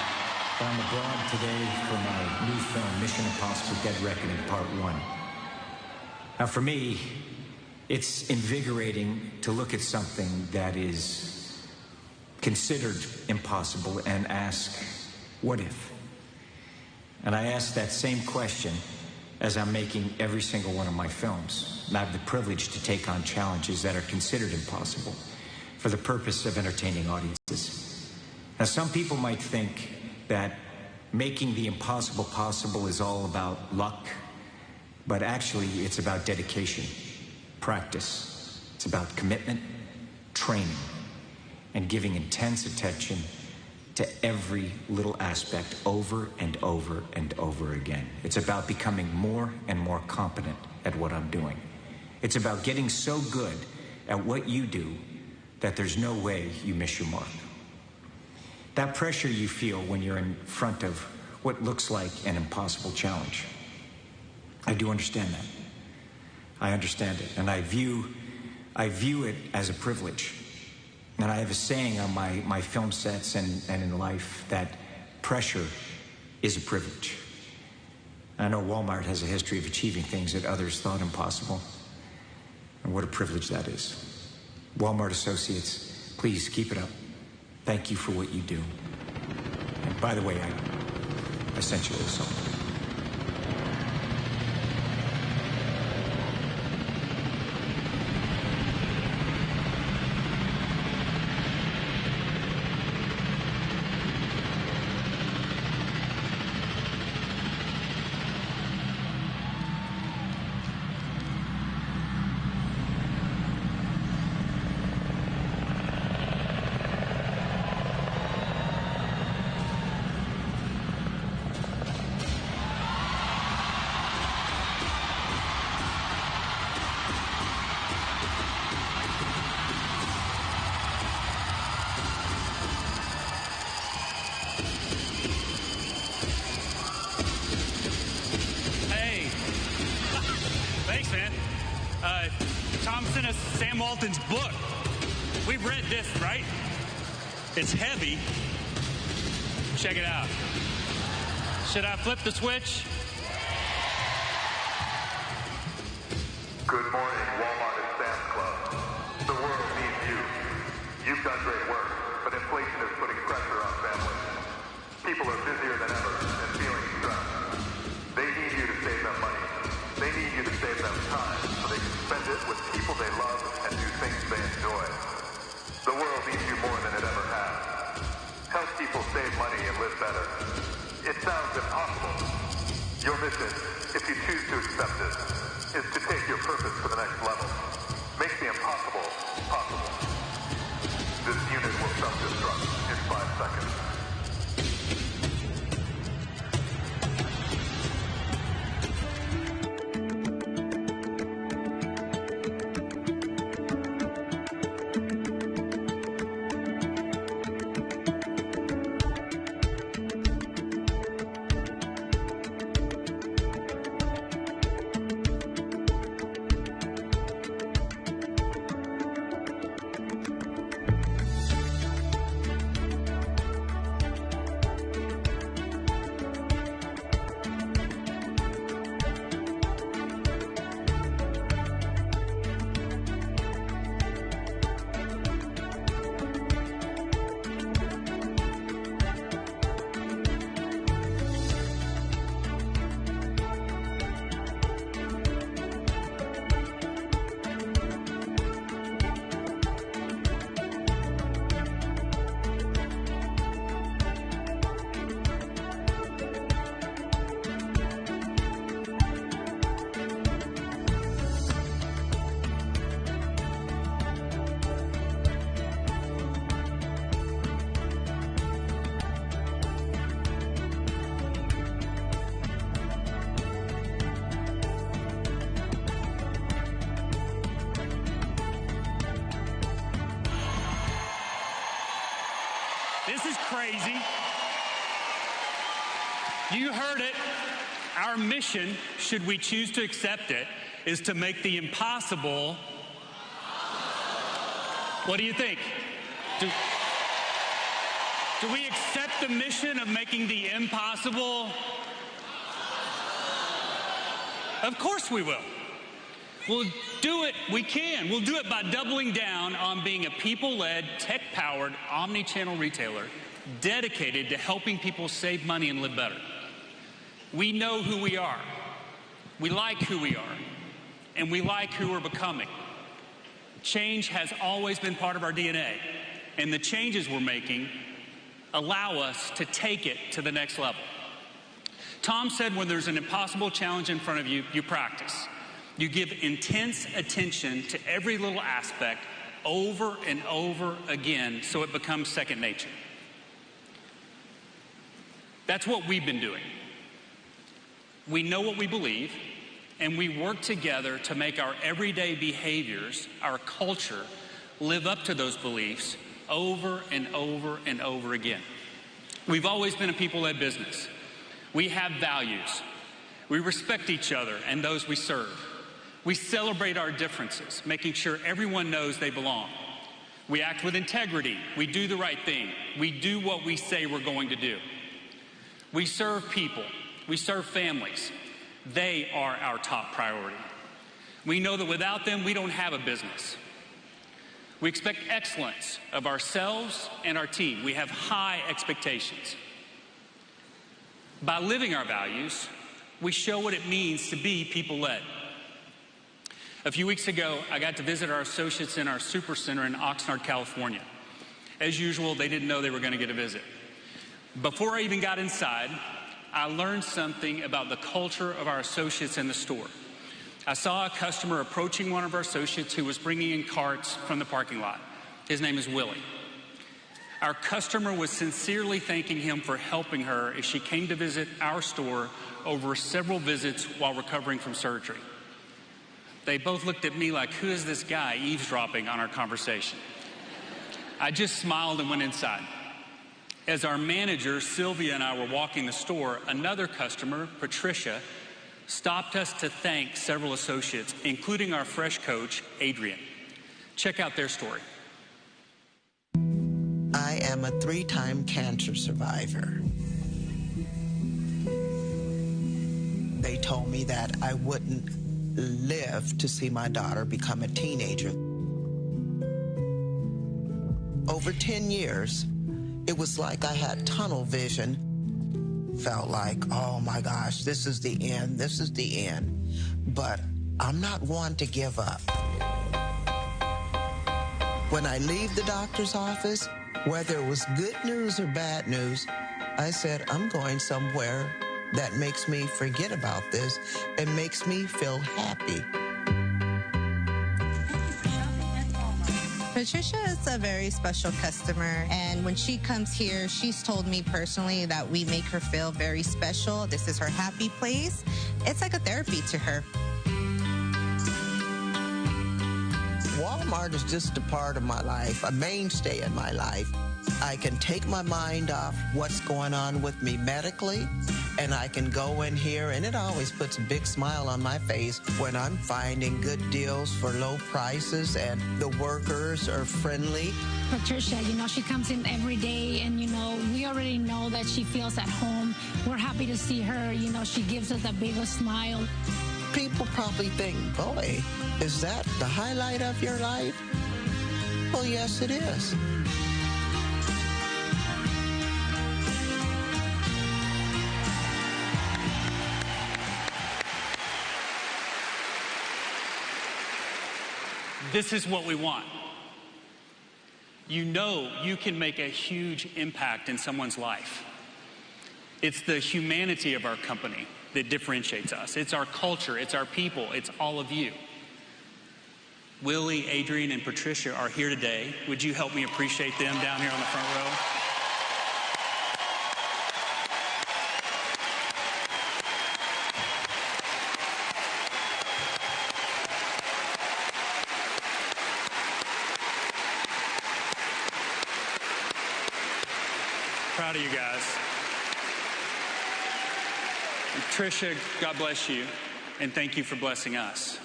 Speaker 7: but I'm abroad today for my new film, Mission Impossible: Dead Reckoning Part 1. Now, for me, it's invigorating to look at something that is considered impossible and ask, what if? And I ask that same question as I'm making every single one of my films. And I have the privilege to take on challenges that are considered impossible for the purpose of entertaining audiences. Now, some people might think that making the impossible possible is all about luck, but actually it's about dedication, practice. It's about commitment, training, and giving intense attention to every little aspect over and over and over again. It's about becoming more and more competent at what I'm doing. It's about getting so good at what you do that there's no way you miss your mark. That pressure you feel when you're in front of what looks like an impossible challenge. I do understand that. I understand it, and I view it as a privilege. And I have a saying on my film sets and in life that pressure is a privilege. I know Walmart has a history of achieving things that others thought impossible. And what a privilege that is. Walmart associates, please keep it up. Thank you for what you do. And by the way, I sent you a little something.
Speaker 21: Walton's book. We've read this, right? It's heavy. Check it out. Should I flip the switch?
Speaker 9: Good morning, Walmart and Sam's Club. The world needs you. You've done great work, but inflation is putting pressure on families. People are busier than ever and feeling stressed. They need you to save them money. They need you to save them time so they can spend it with people they love and do things they enjoy. The world needs you more than it ever has. Help people save money and live better. It sounds impossible. Your mission, if you choose to accept it, is to take your purpose to the next level. Make the impossible possible. This unit will self-destruct in 5 seconds.
Speaker 2: This is crazy. You heard it. Our mission, should we choose to accept it, is to make the impossible. What do you think? Do we accept the mission of making the impossible? Of course we will. We'll do it. We can. We'll do it by doubling down on being a people-led, tech-powered, omni-channel retailer dedicated to helping people save money and live better. We know who we are. We like who we are. And we like who we're becoming. Change has always been part of our DNA. And the changes we're making allow us to take it to the next level. Tom said when there's an impossible challenge in front of you, you practice. You give intense attention to every little aspect over and over again so it becomes second nature. That's what we've been doing. We know what we believe, and we work together to make our everyday behaviors, our culture, live up to those beliefs over and over and over again. We've always been a people-led business. We have values. We respect each other and those we serve. We celebrate our differences, making sure everyone knows they belong. We act with integrity. We do the right thing. We do what we say we're going to do. We serve people. We serve families. They are our top priority. We know that without them, we don't have a business. We expect excellence of ourselves and our team. We have high expectations. By living our values, we show what it means to be people-led. A few weeks ago, I got to visit our associates in our super center in Oxnard, California. As usual, they didn't know they were going to get a visit. Before I even got inside, I learned something about the culture of our associates in the store. I saw a customer approaching one of our associates who was bringing in carts from the parking lot. His name is Willie. Our customer was sincerely thanking him for helping her as she came to visit our store over several visits while recovering from surgery. They both looked at me like, who is this guy eavesdropping on our conversation? I just smiled and went inside. As our manager, Sylvia, and I were walking the store, another customer, Patricia, stopped us to thank several associates, including our fresh coach, Adrian. Check out their story.
Speaker 10: I am a 3-time cancer survivor. They told me that I wouldn't live to see my daughter become a teenager. Over 10 years, it was like I had tunnel vision. Felt like, oh my gosh, this is the end, this is the end. But I'm not one to give up. When I leave the doctor's office, whether it was good news or bad news, I said, I'm going somewhere that makes me forget about this and makes me feel happy.
Speaker 11: Patricia is a very special customer, and when she comes here, she's told me personally that we make her feel very special. This is her happy place. It's like a therapy to her.
Speaker 10: Walmart is just a part of my life, a mainstay in my life. I can take my mind off what's going on with me medically, and I can go in here, and it always puts a big smile on my face when I'm finding good deals for low prices and the workers are friendly.
Speaker 12: Patricia, she comes in every day, and, we already know that she feels at home. We're happy to see her. She gives us the biggest smile.
Speaker 10: People probably think, boy, is that the highlight of your life? Well, yes, it is.
Speaker 17: This is what we want. You know you can make a huge impact in someone's life. It's the humanity of our company that differentiates us. It's our culture, it's our people, it's all of you. Willie, Adrian, and Patricia are here today. Would you help me appreciate them down here on the front row?
Speaker 2: Proud of you guys. And Tricia, God bless you, and thank you for blessing us.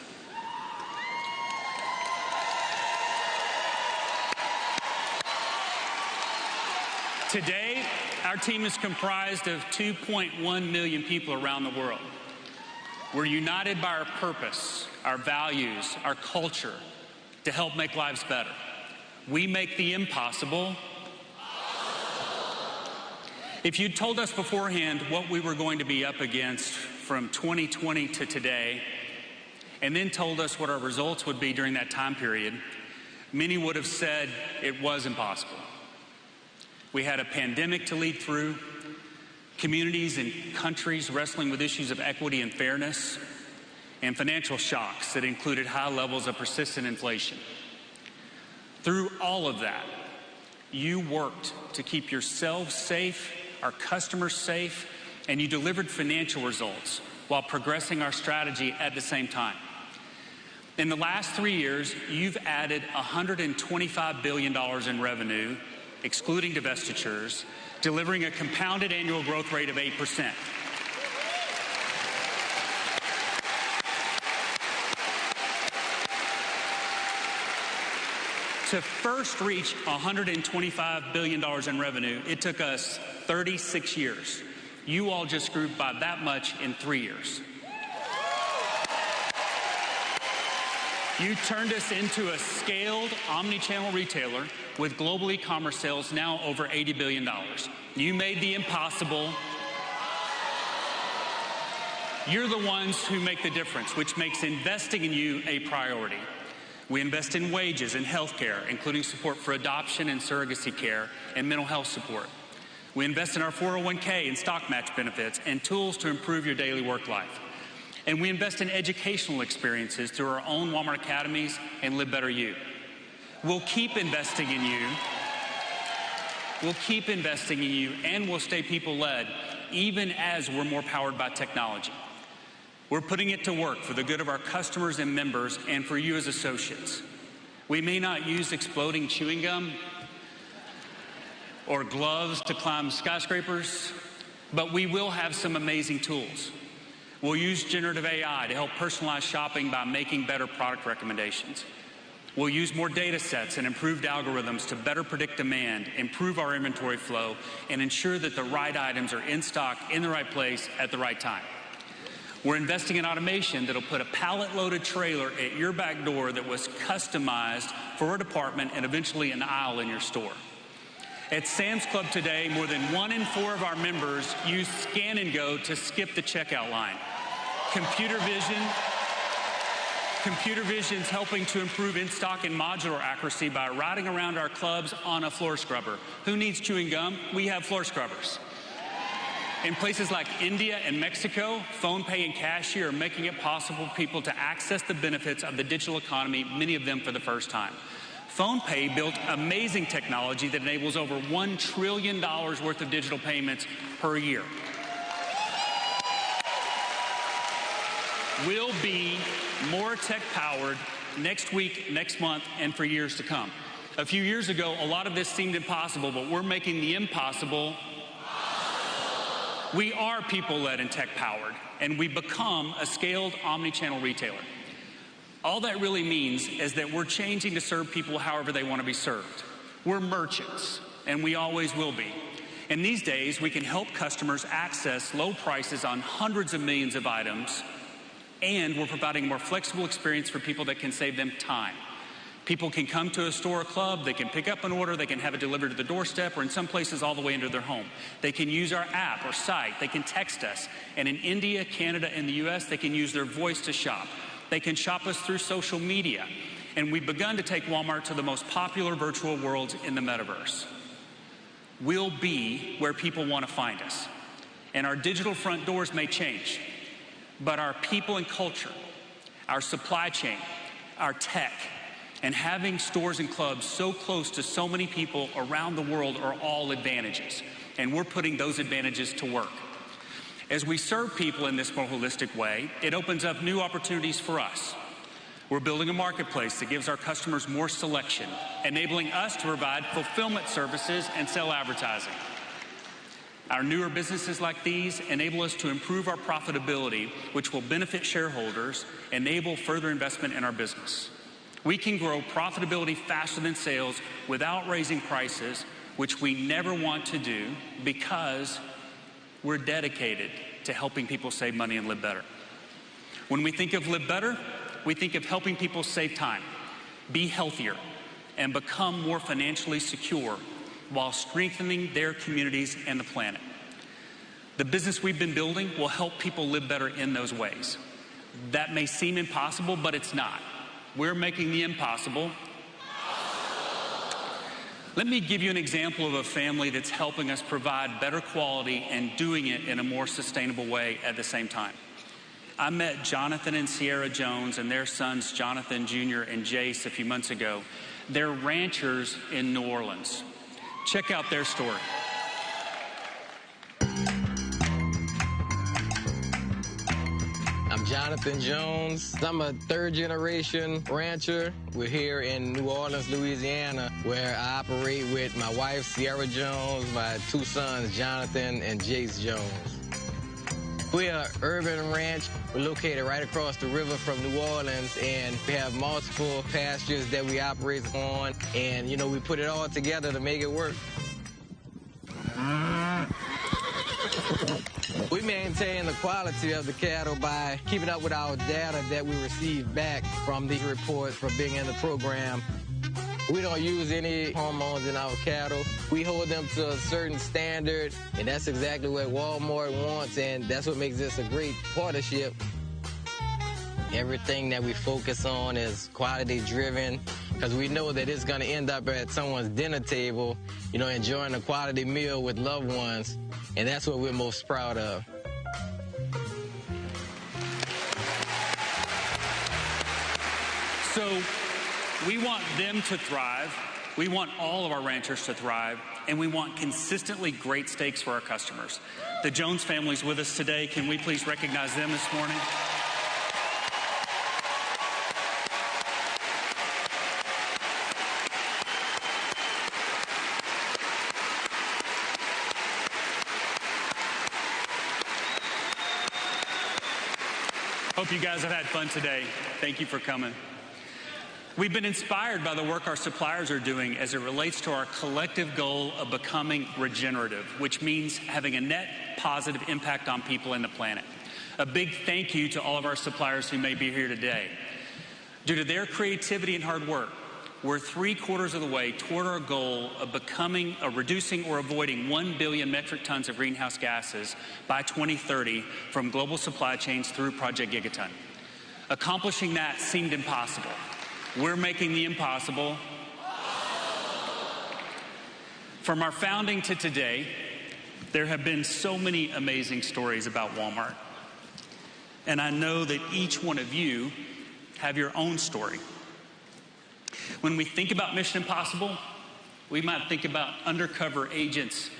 Speaker 2: Today, our team is comprised of 2.1 million people around the world. We're united by our purpose, our values, our culture to help make lives better. We make the impossible. If you'd told us beforehand what we were going to be up against from 2020 to today, and then told us what our results would be during that time period, many would have said it was impossible. We had a pandemic to lead through, communities and countries wrestling with issues of equity and fairness, and financial shocks that included high levels of persistent inflation. Through all of that, you worked to keep yourselves safe, our customers safe, and you delivered financial results while progressing our strategy at the same time. In the last 3 years, you've added $125 billion in revenue, excluding divestitures, delivering a compounded annual growth rate of 8%. To first reach $125 billion in revenue, it took us 36 years. You all just grew by that much in 3 years. You turned us into a scaled omni-channel retailer with global e-commerce sales now over $80 billion. You made the impossible. You're the ones who make the difference, which makes investing in you a priority. We invest in wages and health care, including support for adoption and surrogacy care and mental health support. We invest in our 401k and stock match benefits and tools to improve your daily work life. And we invest in educational experiences through our own Walmart Academies and Live Better You. We'll keep investing in you. We'll keep investing in you, and we'll stay people-led, even as we're more powered by technology. We're putting it to work for the good of our customers and members and for you as associates. We may not use exploding chewing gum or gloves to climb skyscrapers, but we will have some amazing tools. We'll use generative AI to help personalize shopping by making better product recommendations. We'll use more data sets and improved algorithms to better predict demand, improve our inventory flow, and ensure that the right items are in stock in the right place at the right time. We're investing in automation that'll put a pallet-loaded trailer at your back door that was customized for a department and eventually an aisle in your store. At Sam's Club today, more than 1 in 4 of our members use Scan and Go to skip the checkout line. Computer vision's helping to improve in-stock and modular accuracy by riding around our clubs on a floor scrubber. Who needs chewing gum? We have floor scrubbers. In places like India and Mexico, PhonePe and Cashier are making it possible for people to access the benefits of the digital economy, many of them for the first time. PhonePe built amazing technology that enables over $1 trillion worth of digital payments per year. We'll be more tech-powered next week, next month, and for years to come. A few years ago, a lot of this seemed impossible, but we're making the impossible. We are people-led and tech-powered, and we become a scaled omni-channel retailer. All that really means is that we're changing to serve people however they want to be served. We're merchants, and we always will be. And these days, we can help customers access low prices on hundreds of millions of items, and we're providing a more flexible experience for people that can save them time. People can come to a store or club, they can pick up an order, they can have it delivered to the doorstep, or in some places all the way into their home. They can use our app or site, they can text us, and in India, Canada, and the US, they can use their voice to shop. They can shop us through social media, and we've begun to take Walmart to the most popular virtual worlds in the metaverse. We'll be where people want to find us, and our digital front doors may change, but our people and culture, our supply chain, our tech, and having stores and clubs so close to so many people around the world are all advantages, and we're putting those advantages to work. As we serve people in this more holistic way, it opens up new opportunities for us. We're building a marketplace that gives our customers more selection, enabling us to provide fulfillment services and sell advertising. Our newer businesses like these enable us to improve our profitability, which will benefit shareholders, enable further investment in our business. We can grow profitability faster than sales without raising prices, which we never want to do because we're dedicated to helping people save money and live better. When we think of live better, we think of helping people save time, be healthier, and become more financially secure while strengthening their communities and the planet. The business we've been building will help people live better in those ways. That may seem impossible, but it's not. We're making the impossible. Let me give you an example of a family that's helping us provide better quality and doing it in a more sustainable way at the same time. I met Jonathan and Sierra Jones and their sons, Jonathan Jr. and Jace, a few months ago. They're ranchers in New Orleans. Check out their story.
Speaker 13: I'm Jonathan Jones. I'm a third-generation rancher. We're here in New Orleans, Louisiana, where I operate with my wife, Sierra Jones, my two sons, Jonathan and Jace Jones. We're an urban ranch. We're located right across the river from New Orleans, and we have multiple pastures that we operate on, and, you know, we put it all together to make it work. We maintain the quality of the cattle by keeping up with our data that we receive back from these reports from being in the program. We don't use any hormones in our cattle. We hold them to a certain standard, and that's exactly what Walmart wants, and that's what makes this a great partnership. Everything that we focus on is quality-driven, because we know that it's going to end up at someone's dinner table, you know, enjoying a quality meal with loved ones, and that's what we're most proud of.
Speaker 2: So we want them to thrive. We want all of our ranchers to thrive, and we want consistently great steaks for our customers. The Jones family's with us today. Can we please recognize them this morning? Hope you guys have had fun today. Thank you for coming. We've been inspired by the work our suppliers are doing as it relates to our collective goal of becoming regenerative, which means having a net positive impact on people and the planet. A big thank you to all of our suppliers who may be here today. Due to their creativity and hard work, we're 3/4 of the way toward our goal of reducing or avoiding 1 billion metric tons of greenhouse gases by 2030 from global supply chains through Project Gigaton. Accomplishing that seemed impossible. We're making the impossible. From our founding to today, there have been so many amazing stories about Walmart. And I know that each one of you have your own story. When we think about Mission Impossible, we might think about undercover agents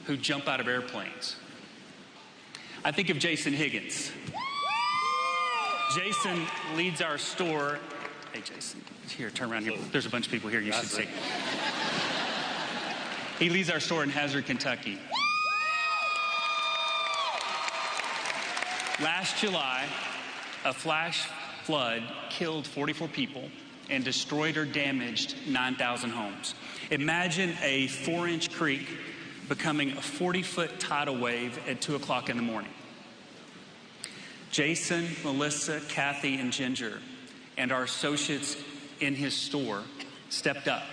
Speaker 2: who jump out of airplanes. I think of Jason Higgins. Jason leads our store. Hey, Jason, here, turn around here. There's a bunch of people here you should see. He leads our store in Hazard, Kentucky. Last July, a flash flood killed 44 people and destroyed or damaged 9,000 homes. Imagine a 4-inch creek becoming a 40-foot tidal wave at 2 o'clock in the morning. Jason, Melissa, Kathy, and Ginger, and our associates in his store stepped up.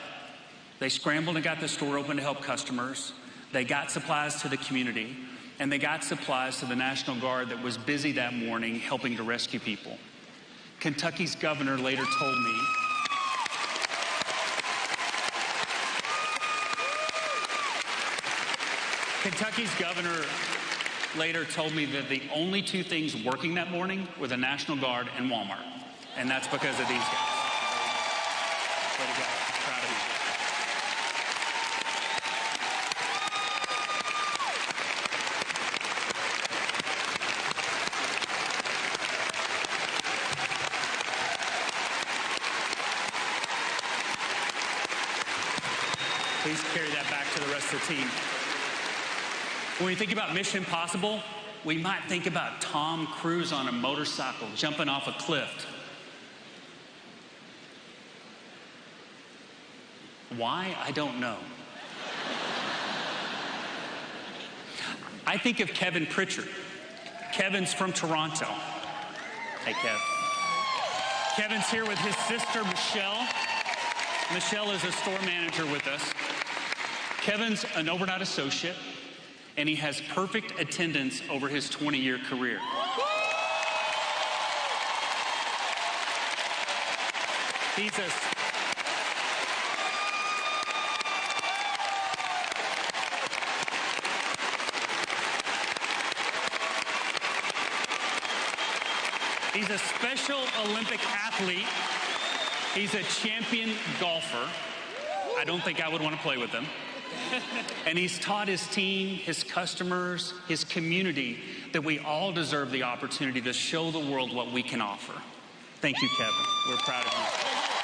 Speaker 2: They scrambled and got the store open to help customers. They got supplies to the community, and they got supplies to the National Guard that was busy that morning helping to rescue people. Kentucky's governor later told me that the only two things working that morning were the National Guard and Walmart. And that's because of these guys. Way to go. Proud of you. Please carry that back to the rest of the team. When we think about Mission Impossible, we might think about Tom Cruise on a motorcycle jumping off a cliff. Why? I don't know. I think of Kevin Pritchard. Kevin's from Toronto. Hey, Kev. Kevin's here with his sister, Michelle. Michelle is a store manager with us. Kevin's an overnight associate, and he has perfect attendance over his 20-year career. He's a Special Olympic athlete. He's a champion golfer. I don't think I would want to play with him. And he's taught his team, his customers, his community that we all deserve the opportunity to show the world what we can offer. Thank you, Kevin. We're proud of you.